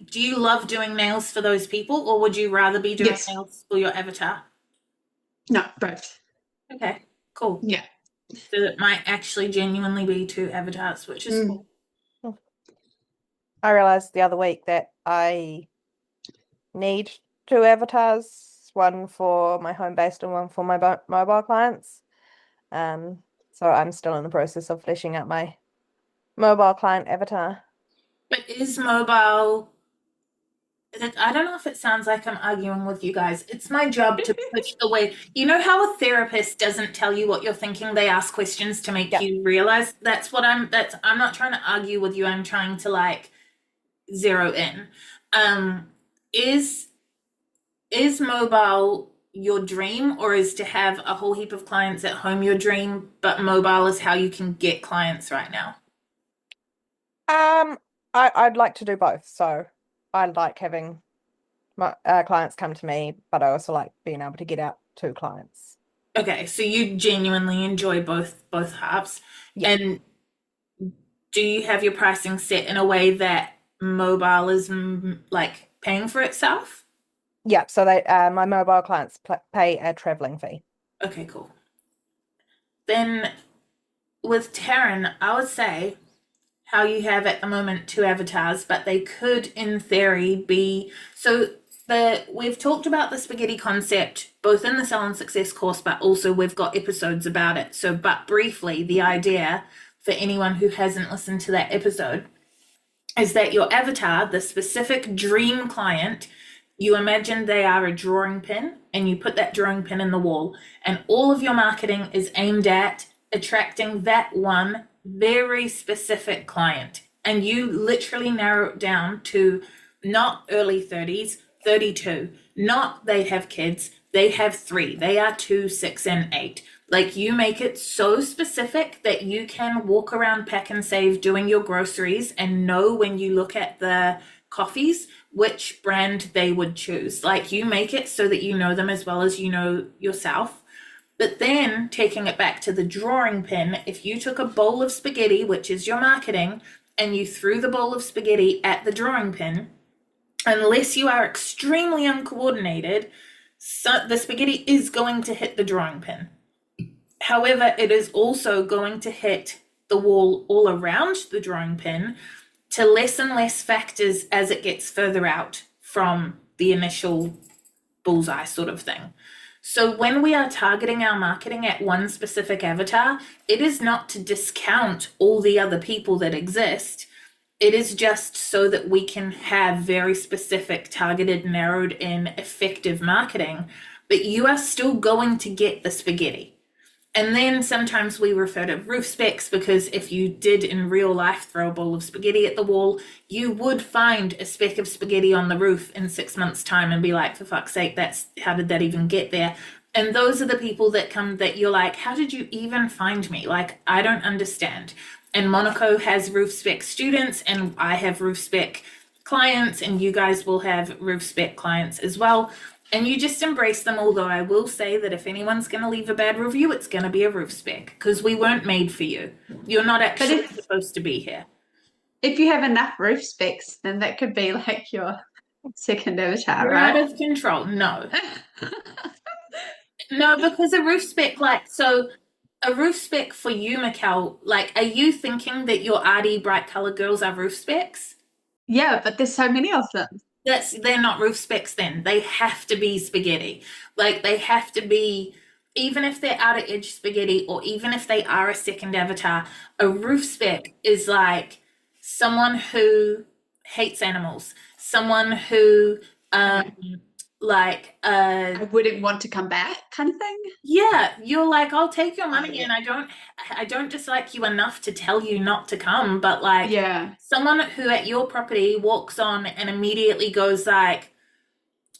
do you love doing nails for those people, or would you rather be doing nails for your avatar? No, both. Okay, cool. Yeah. So it might actually genuinely be 2 avatars, which is cool. I realized the other week that I need 2 avatars, one for my home-based and one for my mobile clients. So I'm still in the process of fleshing out my mobile client avatar. But is mobile... I don't know if it sounds like I'm arguing with you guys. It's my job to push the way. You know how a therapist doesn't tell you what you're thinking? They ask questions to make you realize. I'm not trying to argue with you. I'm trying to like zero in. Is is mobile your dream, or is to have a whole heap of clients at home your dream, but mobile is how you can get clients right now? I'd like to do both. So I like having my clients come to me, but I also like being able to get out to clients. Okay, so you genuinely enjoy both halves. Yeah. And do you have your pricing set in a way that mobile is like paying for itself? Yeah, so they my mobile clients pay a traveling fee. Okay, cool. Then with Taryn, I would say how you have at the moment 2 avatars, but they could in theory be we've talked about the spaghetti concept both in the Salon Success course, but also we've got episodes about it. So, but briefly, the idea for anyone who hasn't listened to that episode is that your avatar, the specific dream client, you imagine they are a drawing pin, and you put that drawing pin in the wall, and all of your marketing is aimed at attracting that one very specific client. And you literally narrow it down to not early 30s, 32, not they have kids, they have 3, they are 2, 6, and 8. Like, you make it so specific that you can walk around Pack and Save doing your groceries and know when you look at the coffees which brand they would choose. Like, you make it so that you know them as well as you know yourself. But then taking it back to the drawing pin, if you took a bowl of spaghetti, which is your marketing, and you threw the bowl of spaghetti at the drawing pin, unless you are extremely uncoordinated, the spaghetti is going to hit the drawing pin. However, it is also going to hit the wall all around the drawing pin to less and less factors as it gets further out from the initial bullseye sort of thing. So when we are targeting our marketing at one specific avatar, it is not to discount all the other people that exist. It is just so that we can have very specific, targeted, narrowed in, effective marketing, but you are still going to get the spaghetti. And then sometimes we refer to roof specs, because if you did in real life throw a bowl of spaghetti at the wall, you would find a speck of spaghetti on the roof in 6 months' time and be like, for fuck's sake, how did that even get there? And those are the people that come that you're like, how did you even find me? Like, I don't understand. And Monaco has roof spec students, and I have roof spec clients, and you guys will have roof spec clients as well. And you just embrace them, although I will say that if anyone's going to leave a bad review, it's going to be a roof spec, because we weren't made for you. You're not actually supposed to be here. If you have enough roof specs, then that could be like your second avatar, You're right? out of control. No. No, because a roof spec, a roof spec for you, Mikkel, like, are you thinking that your arty, bright colored girls are roof specs? Yeah, but there's so many of them. They're not roof specs then. They have to be spaghetti. Like, they have to be, even if they're outer edge spaghetti, or even if they are a second avatar, a roof spec is like someone who hates animals, someone who I wouldn't want to come back, kind of thing. Yeah, you're like, I'll take your money, and I don't dislike you enough to tell you not to come, but like, someone who at your property walks on and immediately goes like,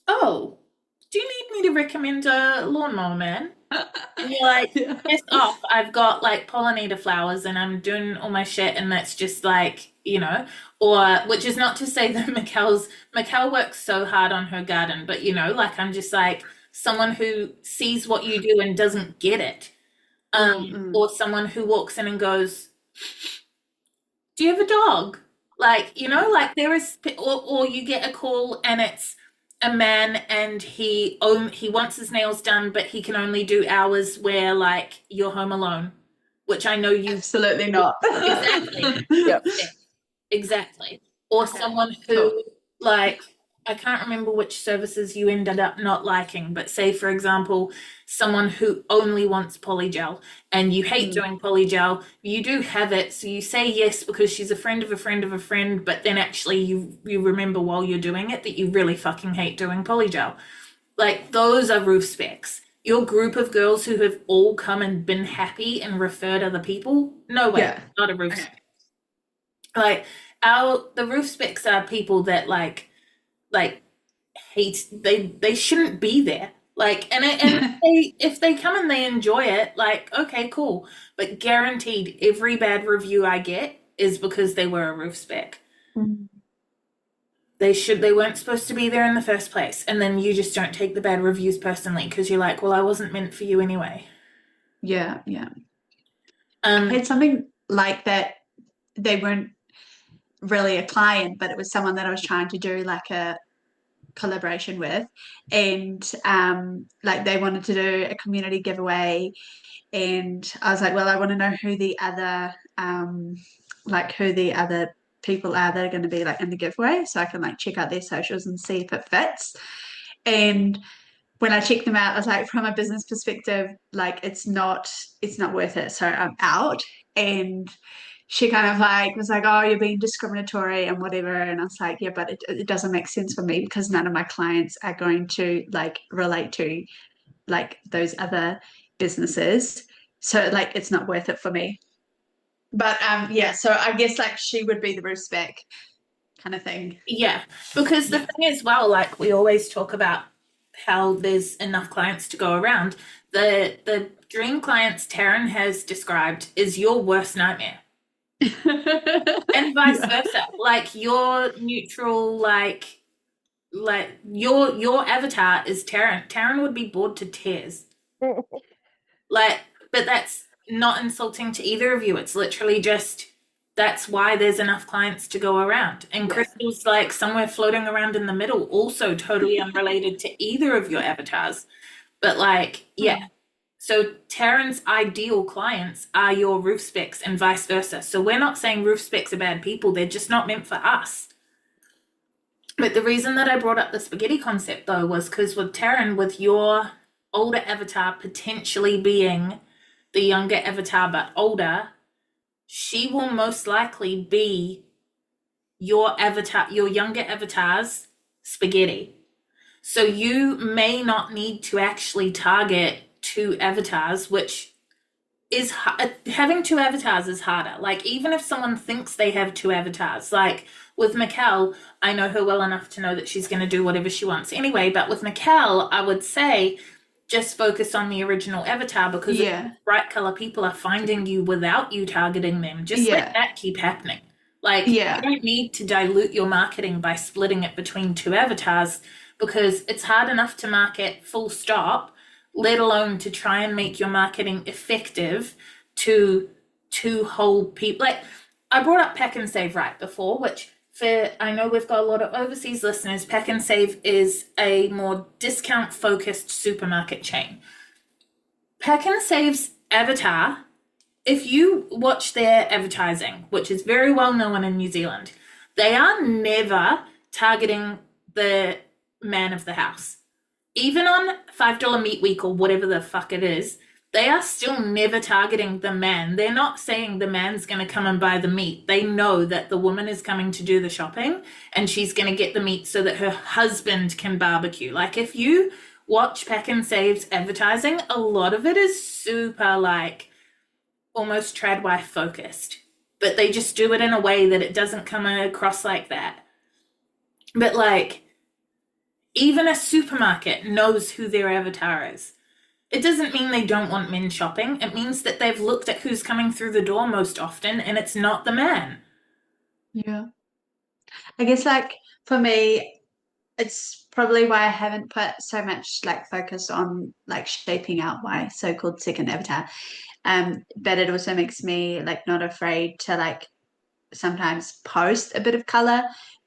oh, do you need me to recommend a lawnmower man? And you're like, piss off, I've got like pollinator flowers and I'm doing all my shit, and that's just like, or, which is not to say that Mikkel works so hard on her garden, but like, I'm just like, someone who sees what you do and doesn't get it. Or someone who walks in and goes, do you have a dog? Like, like there is, or you get a call and it's a man and he wants his nails done, but he can only do hours where like you're home alone, which I know you absolutely not. Exactly. Yep. Exactly. Or someone who like, I can't remember which services you ended up not liking, but say, for example, someone who only wants polygel and you hate doing polygel, you do have it, so you say yes because she's a friend of a friend of a friend, but then actually you remember while you're doing it that you really fucking hate doing polygel. Like, those are roof specs. Your group of girls who have all come and been happy and referred other people, no way, not a roof spec. Like, the roof specs are people that like they shouldn't be there. Like, and if they come and they enjoy it, like, okay, cool. But guaranteed, every bad review I get is because they were a roof spec. Mm. They weren't supposed to be there in the first place. And then you just don't take the bad reviews personally because you're like, well, I wasn't meant for you anyway. Yeah. I had something like that. They weren't really a client, but it was someone that I was trying to do like a collaboration with, and like they wanted to do a community giveaway, and I was like, well, I want to know who the other people are that are going to be like in the giveaway, so I can like check out their socials and see if it fits. And when I checked them out, I was like, from a business perspective, like it's not worth it, so I'm out. And she kind of like was like, oh, you're being discriminatory and whatever. And I was like, yeah, but it doesn't make sense for me because none of my clients are going to like relate to like those other businesses. So like it's not worth it for me. But yeah, so I guess like she would be the roof spec kind of thing. Yeah, because the thing is, well, like we always talk about how there's enough clients to go around. The dream clients Taryn has described is your worst nightmare. And vice versa. Like your neutral, like your avatar is Taryn. Taryn would be bored to tears. Like, but that's not insulting to either of you. It's literally just that's why there's enough clients to go around. And Crystal's like somewhere floating around in the middle, also totally unrelated to either of your avatars. But like, yeah. So Taryn's ideal clients are your roof specs and vice versa. So we're not saying roof specs are bad people. They're just not meant for us. But the reason that I brought up the spaghetti concept though was because with Taryn, with your older avatar potentially being the younger avatar but older, she will most likely be your avatar, your younger avatar's spaghetti. So you may not need to actually target two avatars, which is having two avatars is harder. Like even if someone thinks they have two avatars, like with Mikkel, I know her well enough to know that she's going to do whatever she wants anyway. But with Mikkel, I would say just focus on the original avatar because bright color people are finding you without you targeting them. Just let that keep happening. Like you don't need to dilute your marketing by splitting it between two avatars because it's hard enough to market full stop, let alone to try and make your marketing effective to two whole people. Like I brought up Pack and Save right before, which I know we've got a lot of overseas listeners. Pack and Save is a more discount-focused supermarket chain. Pack and Save's avatar, if you watch their advertising, which is very well known in New Zealand, they are never targeting the man of the house. Even on $5 Meat Week or whatever the fuck it is, they are still never targeting the man. They're not saying the man's going to come and buy the meat. They know that the woman is coming to do the shopping and she's going to get the meat so that her husband can barbecue. Like if you watch Pack and Save's advertising, a lot of it is super like almost tradwife focused. But they just do it in a way that it doesn't come across like that. But like even a supermarket knows who their avatar is. It doesn't mean they don't want men shopping. It means that they've looked at who's coming through the door most often and it's not the man. Yeah. I guess like for me, it's probably why I haven't put so much like focus on like shaping out my so-called second avatar. But it also makes me like not afraid to like sometimes post a bit of color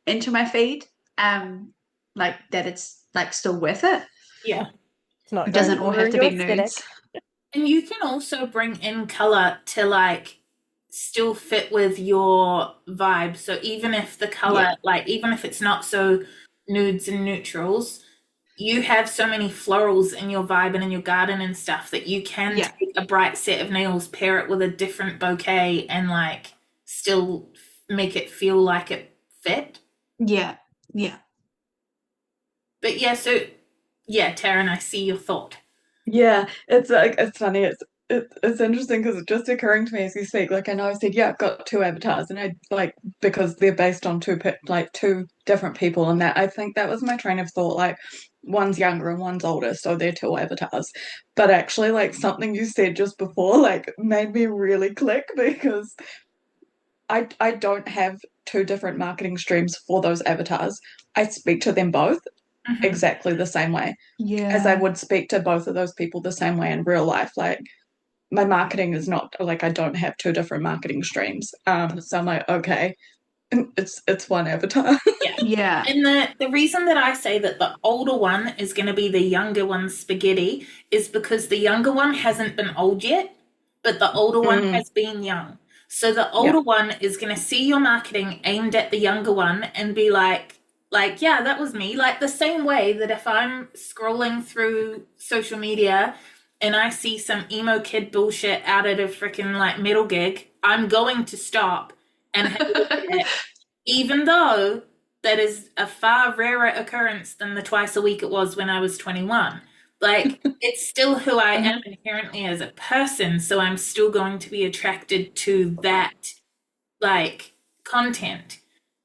into my feed. Like that it's like still worth it. Yeah. It doesn't all have to be nudes. And you can also bring in color to like still fit with your vibe. So even if the color, like even if it's not so nudes and neutrals, you have so many florals in your vibe and in your garden and stuff that you can take a bright set of nails, pair it with a different bouquet and like still make it feel like it fit. Yeah. But yeah, so yeah, Taryn, I see your thought. Yeah, it's like it's funny. it's interesting because it's just occurring to me as you speak. Like I know I said, yeah, I've got two avatars, and I like because they're based on two different people, and that I think that was my train of thought. Like one's younger and one's older, so they're two avatars. But actually, like something you said just before, like made me really click because I don't have two different marketing streams for those avatars. I speak to them both exactly the same way as I would speak to both of those people the same way in real life. Like my marketing is not like I don't have two different marketing streams. So I'm like, okay, it's one avatar. Yeah. And the reason that I say that the older one is going to be the younger one's spaghetti is because the younger one hasn't been old yet, but the older one has been young. So the older one is going to see your marketing aimed at the younger one and be like, yeah, that was me. Like the same way that if I'm scrolling through social media and I see some emo kid bullshit out at a freaking like metal gig, I'm going to stop and have a look at it, even though that is a far rarer occurrence than the twice a week it was when I was 21. Like, it's still who I am inherently as a person, so I'm still going to be attracted to that, like, content.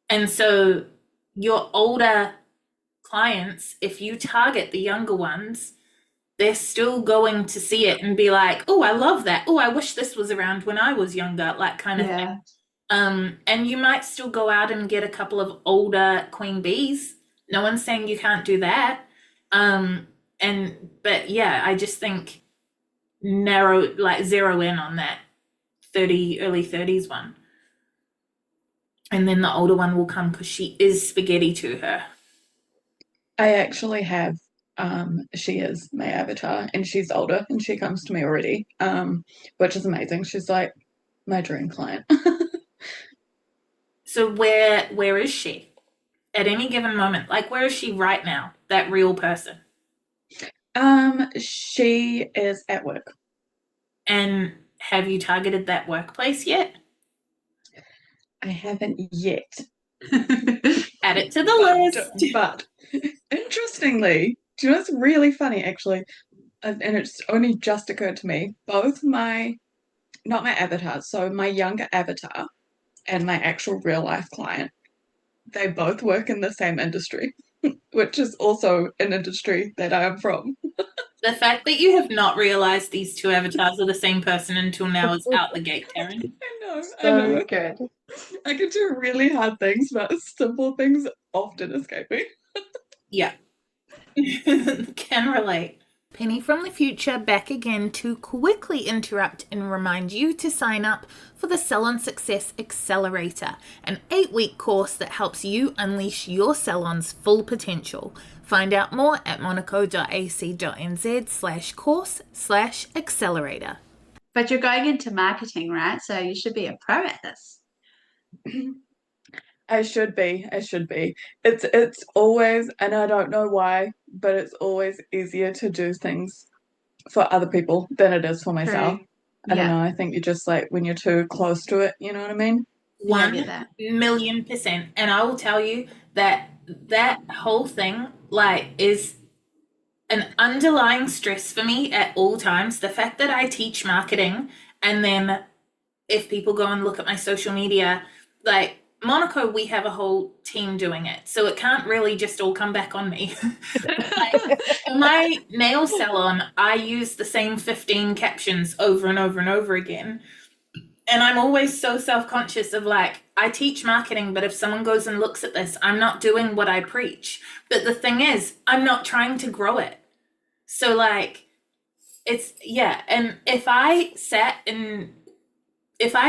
And so your older clients, if you target the younger ones, they're still going to see it and be like, oh, I love that. Oh, I wish this was around when I was younger, like kind of thing. And you might still go out and get a couple of older queen bees. No one's saying you can't do that. But yeah, I just think zero in on that early 30s one. And then the older one will come because she is spaghetti to her. I actually have, she is my avatar and she's older and she comes to me already, which is amazing. She's like my dream client. So where is she at any given moment? Like, where is she right now, that real person? She is at work. And have you targeted that workplace yet? I haven't yet. Add it to the list. But interestingly, do you know what's really funny actually? And it's only just occurred to me, both not my avatars, so my younger avatar and my actual real life client, they both work in the same industry, which is also an industry that I am from. The fact that you have not realized these two avatars are the same person until now is out the gate, Taryn. I know. Good. I can do really hard things, but simple things often escape me. Yeah. Can relate. Penny from the future back again to quickly interrupt and remind you to sign up for the Salon Success Accelerator, an 8-week course that helps you unleash your salon's full potential. Find out more at monaco.ac.nz/course/accelerator. But you're going into marketing, right? So you should be a pro at this. I should be. It's always, and I don't know why, but it's always easier to do things for other people than it is for myself. True. I don't know. I think you're just like when you're too close to it, you know what I mean? 1,000,000%. And I will tell you that whole thing is an underlying stress for me at all times. The fact that I teach marketing, and then if people go and look at my social media, like Monaco, we have a whole team doing it, so it can't really just all come back on me. Like, in my nail salon, I use the same 15 captions over and over and over again. And I'm always so self-conscious of like, I teach marketing, but if someone goes and looks at this, I'm not doing what I preach. But the thing is, I'm not trying to grow it. So like, and if I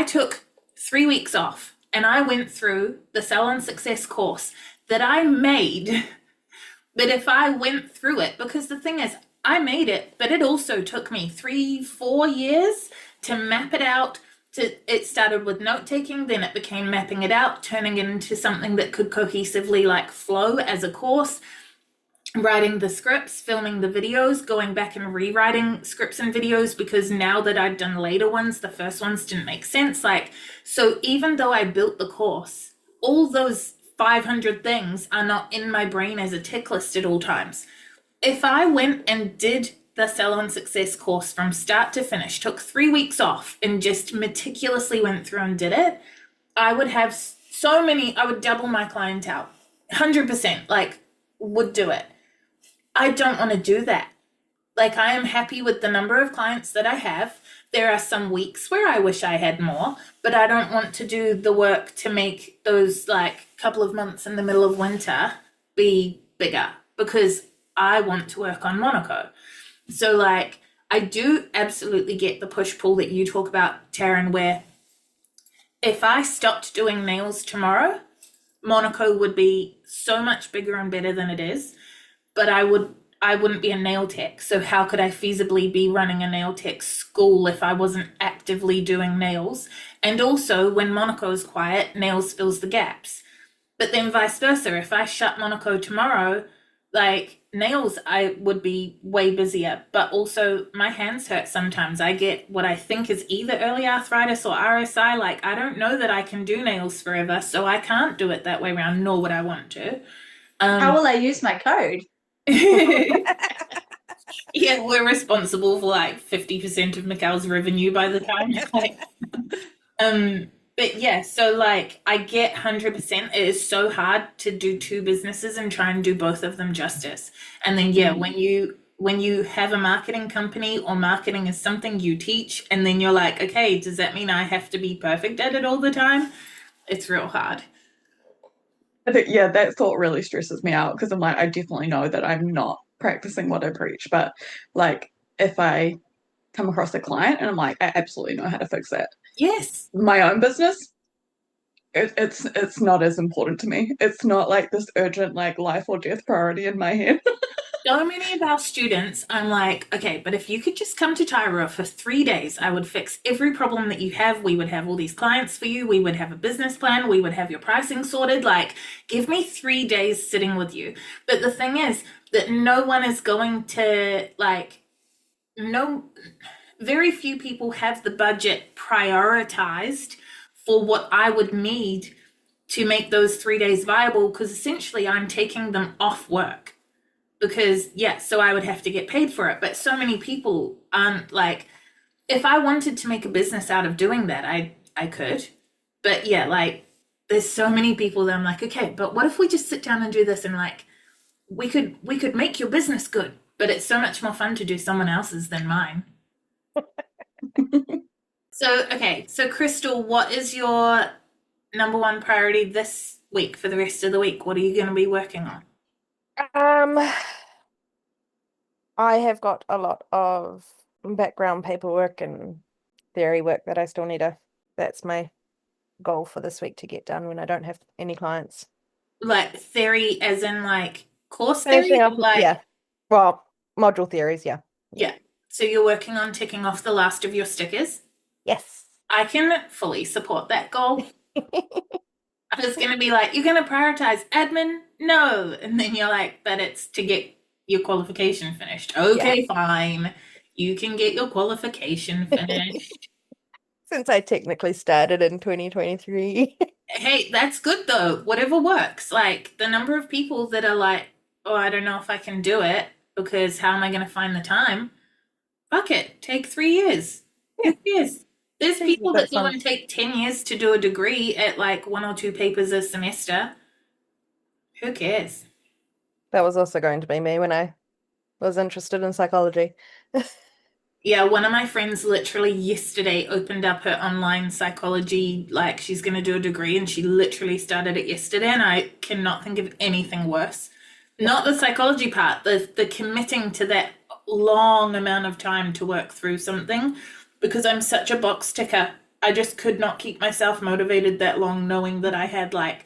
took 3 weeks off and I went through the Salon Success course that I made, but if I went through it, because the thing is, I made it, but it also took me 3-4 years to map it out. It started with note-taking, then it became mapping it out, turning it into something that could cohesively like flow as a course, writing the scripts, filming the videos, going back and rewriting scripts and videos because now that I've done later ones, the first ones didn't make sense. Like, so even though I built the course, all those 500 things are not in my brain as a tick list at all times. If I went and did the Salon Success course from start to finish, took 3 weeks off and just meticulously went through and did it, I would have I would double my clientele. 100%, like, would do it. I don't want to do that. Like, I am happy with the number of clients that I have. There are some weeks where I wish I had more, but I don't want to do the work to make those, like, couple of months in the middle of winter be bigger, because I want to work on Monaco. So, like, I do absolutely get the push-pull that you talk about, Taryn, where if I stopped doing nails tomorrow, Monaco would be so much bigger and better than it is, but I wouldn't be a nail tech. So how could I feasibly be running a nail tech school if I wasn't actively doing nails? And also, when Monaco is quiet, nails fills the gaps. But then vice versa, if I shut Monaco tomorrow, like, nails, I would be way busier, but also my hands hurt sometimes. I get what I think is either early arthritis or RSI. Like, I don't know that I can do nails forever, so I can't do it that way around, nor would I want to. How will I use my code? Yeah, we're responsible for like 50% of Mikkel's revenue by the time. But yeah, so like, I get 100%. It is so hard to do two businesses and try and do both of them justice. And then when you have a marketing company, or marketing is something you teach, and then you're like, okay, does that mean I have to be perfect at it all the time? It's real hard. I think, yeah, that thought really stresses me out, because I'm like, I definitely know that I'm not practicing what I preach, but like, if I come across a client and I'm like, I absolutely know how to fix that. Yes. My own business, it's not as important to me. It's not like this urgent, like, life or death priority in my head. So many of our students, I'm like, okay, but if you could just come to Tyra for 3 days, I would fix every problem that you have. We would have all these clients for you. We would have a business plan. We would have your pricing sorted. Like, give me 3 days sitting with you. But the thing is that no one is going to, like, very few people have the budget prioritized for what I would need to make those 3 days viable, because essentially I'm taking them off work. Because, yeah, so I would have to get paid for it. But so many people aren't, like, if I wanted to make a business out of doing that, I could. But yeah, like, there's so many people that I'm like, okay, but what if we just sit down and do this, and like, we could make your business good, but it's so much more fun to do someone else's than mine. So, okay, so Crystal, what is your number one priority this week for the rest of the week? What are you going to be working on? I have got a lot of background paperwork and theory work that I still need that's my goal for this week to get done when I don't have any clients. Like theory as in like course Finishing theory? off, Like, yeah. Well, module theories, yeah. yeah. So you're working on ticking off the last of your stickers? Yes. I can fully support that goal. I was going to be like, you're going to prioritize admin? No. And then you're like, but it's to get your qualification finished. Okay, fine. You can get your qualification finished. Since I technically started in 2023. Hey, that's good though. Whatever works. Like, the number of people that are like, oh, I don't know if I can do it because how am I going to find the time? Fuck it. Take 3 years. Yeah. Who cares? There's people that That's go fun. and take 10 years to do a degree at like 1 or 2 papers a semester. Who cares? That was also going to be me when I was interested in psychology. Yeah, one of my friends literally yesterday opened up her online psychology, like she's going to do a degree, and she literally started it yesterday, and I cannot think of anything worse. Not the psychology part, the committing to that long amount of time to work through something, because I'm such a box ticker. I just could not keep myself motivated that long, knowing that I had like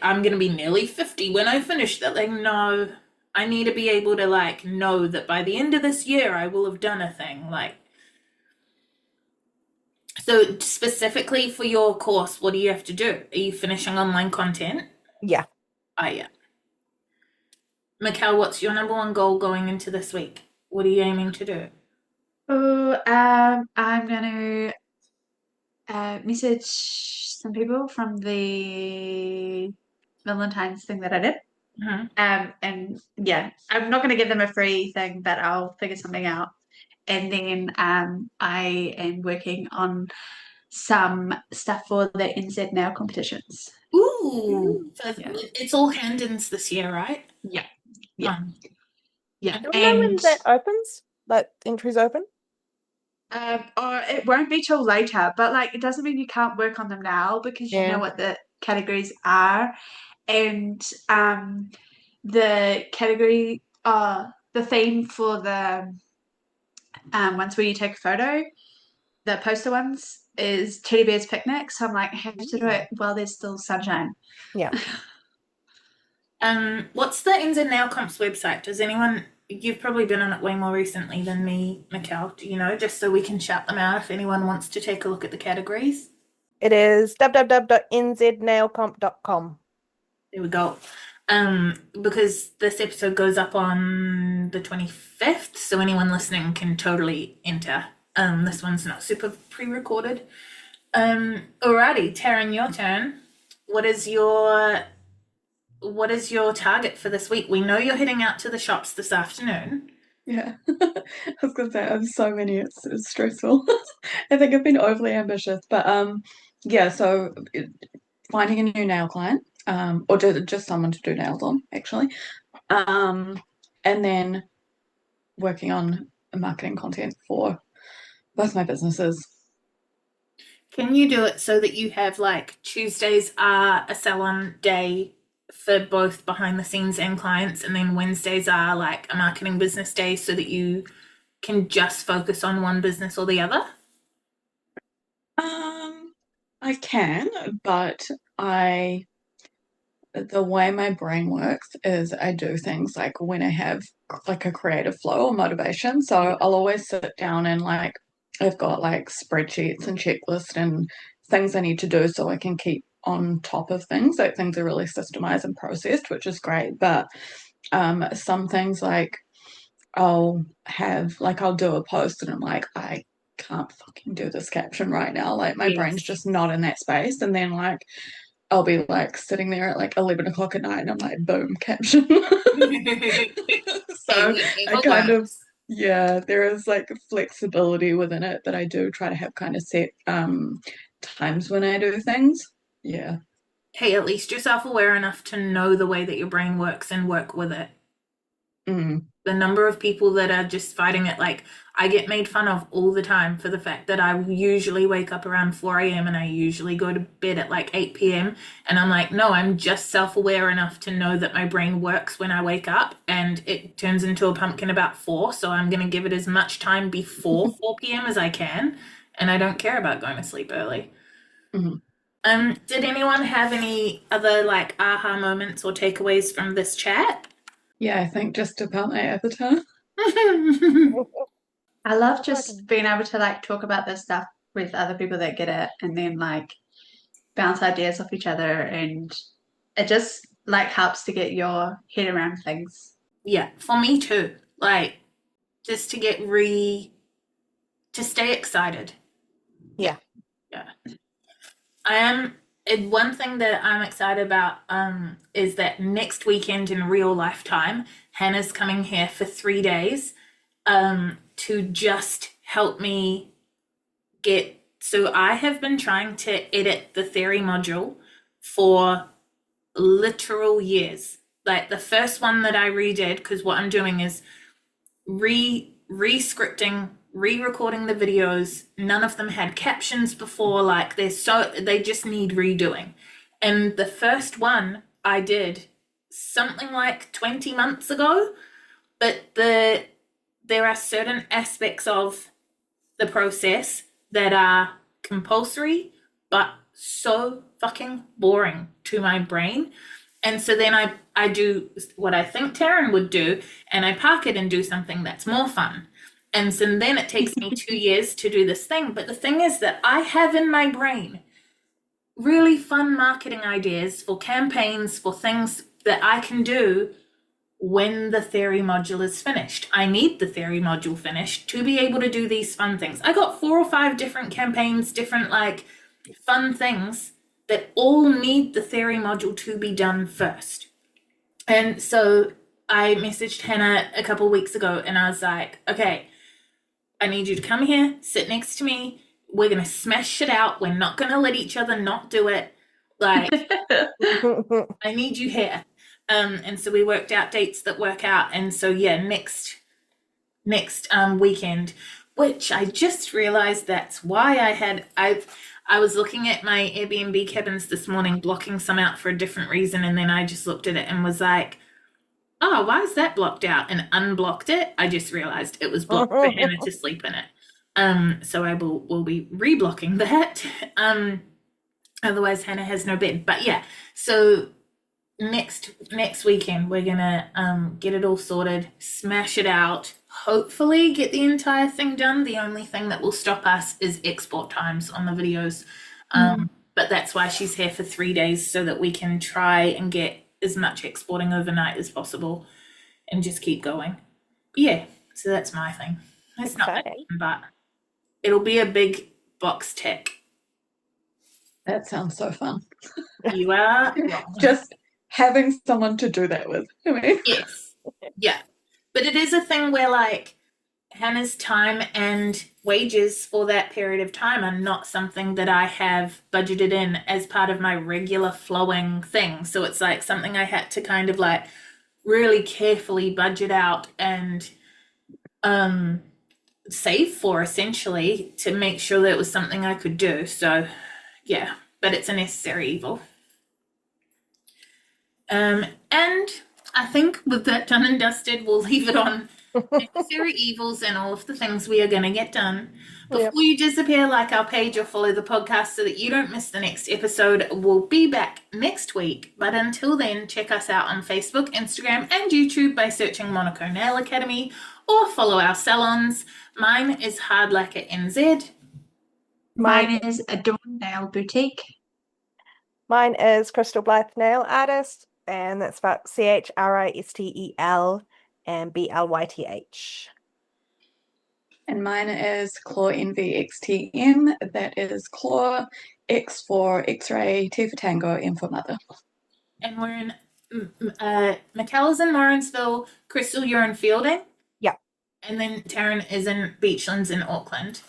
I'm going to be nearly 50 when I finish that. Like, no, I need to be able to like know that by the end of this year I will have done a thing. Like, so specifically for your course, what do you have to do? Are you finishing online content? Yeah. Oh, yeah. Mikkel, what's your number one goal going into this week? What are you aiming to do? Oh, I'm going to message some people from the Valentine's thing that I did. Mhm. And yeah, I'm not going to give them a free thing, but I'll figure something out. And then I am working on some stuff for the NZ Nail competitions. Ooh, so Yeah. it's all hand-ins this year, right? Yeah. Yeah. Fun. Yeah. Do we know when that opens? Like entries open? Or it won't be till later, but like it doesn't mean you can't work on them now because you know what the categories are. And the category the theme for the ones where you take a photo, the poster ones, is Teddy Bear's Picnic. So I'm like, I have to do it while there's still sunshine. Yeah. What's the Ins and Nail Comps website? Does anyone, you've probably been on it way more recently than me, Mikkel, do you know, just so we can shout them out if anyone wants to take a look at the categories? It is www.nznailcomp.com. There we go. Because this episode goes up on the 25th, so anyone listening can totally enter. This one's not super pre-recorded. Alrighty, Taryn, your turn. What is your target for this week? We know you're heading out to the shops this afternoon. Yeah, I was gonna say I have so many. It's stressful. I think I've been overly ambitious, but yeah. So finding a new nail client, or just someone to do nails on, actually, and then working on marketing content for both my businesses. Can you do it so that you have like Tuesdays are a salon day for both behind the scenes and clients, and then Wednesdays are like a marketing business day so that you can just focus on one business or the other? I can, but the way my brain works is I do things like when I have like a creative flow or motivation. So I'll always sit down and like I've got like spreadsheets and checklists and things I need to do so I can keep on top of things. Like things are really systemized and processed, which is great. But some things like I'll do a post and I'm like, I can't fucking do this caption right now. Like my brain's just not in that space. And then like I'll be like sitting there at like 11 o'clock at night and I'm like, boom, caption. So I kind of, yeah, there is like flexibility within it, but I do try to have kind of set times when I do things. Yeah. Hey, at least you're self-aware enough to know the way that your brain works and work with it. The number of people that are just fighting it, like I get made fun of all the time for the fact that I usually wake up around 4 a.m. and I usually go to bed at like 8 p.m. And I'm like, no, I'm just self-aware enough to know that my brain works when I wake up and it turns into a pumpkin about 4. So I'm going to give it as much time before 4 p.m. as I can. And I don't care about going to sleep early. Did anyone have any other like aha moments or takeaways from this chat? Yeah, I think just about my avatar. I love just being able to like talk about this stuff with other people that get it and then like bounce ideas off each other, and it just like helps to get your head around things. Yeah, for me too. Like just to get to stay excited. Yeah. One thing that I'm excited about is that next weekend in real lifetime, Hannah's coming here for 3 days to just help me so I have been trying to edit the theory module for literal years. Like the first one that I redid, because what I'm doing is re-scripting, re-recording the videos. None of them had captions before. Like they just need redoing. And the first one I did something like 20 months ago, but there are certain aspects of the process that are compulsory but so fucking boring to my brain. And so then I do what I think Taryn would do, and I park it and do something that's more fun. And so then it takes me 2 years to do this thing. But the thing is that I have in my brain really fun marketing ideas for campaigns, for things that I can do when the theory module is finished. I need the theory module finished to be able to do these fun things. I got 4 or 5 different campaigns, different like fun things that all need the theory module to be done first. And so I messaged Hannah a couple weeks ago and I was like, okay, I need you to come here, sit next to me. We're going to smash shit out. We're not going to let each other not do it. Like, I need you here. And so we worked out dates that work out. And so, yeah, next weekend, which I just realized that's why I was looking at my Airbnb cabins this morning, blocking some out for a different reason. And then I just looked at it and was like, oh, why is that blocked out? And unblocked it. I just realized it was blocked for Hannah to sleep in it. So I will be reblocking that. Otherwise Hannah has no bed. But yeah, so next weekend we're gonna get it all sorted, smash it out, hopefully get the entire thing done. The only thing that will stop us is export times on the videos. But that's why she's here for 3 days, so that we can try and get as much exporting overnight as possible and just keep going. But yeah, so that's my thing. It's not that fun, but it'll be a big box tick. That sounds so fun. You are wrong. Just having someone to do that with. I mean. Yes. Yeah. But it is a thing where, like, Hannah's time and wages for that period of time are not something that I have budgeted in as part of my regular flowing thing. So it's like something I had to kind of like really carefully budget out and save for, essentially, to make sure that it was something I could do. So yeah, but it's a necessary evil. And I think with that done and dusted, we'll leave it on necessary evils and all of the things we are going to get done. Before you disappear, like our page or follow the podcast so that you don't miss the next episode. We'll be back next week. But until then, check us out on Facebook, Instagram, and YouTube by searching Monaco Nail Academy, or follow our salons. Mine is Hard Lacquer NZ. Mine is Adorn Nail Boutique. Mine is Crystal Blythe Nail Artist, and that's about CHRISTEL and BLYTH. And mine is Claw NVXTM. That is Claw, X for X-ray, T for Tango, M for Mother. And we're in Michaela's in Lawrenceville, Crystal, you're in Fielding. Yeah. And then Taryn is in Beachlands in Auckland.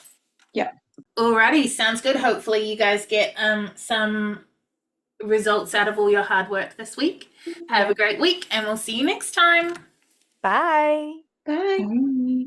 Yeah. Alrighty, sounds good. Hopefully you guys get some results out of all your hard work this week. Have a great week, and we'll see you next time. Bye. Bye.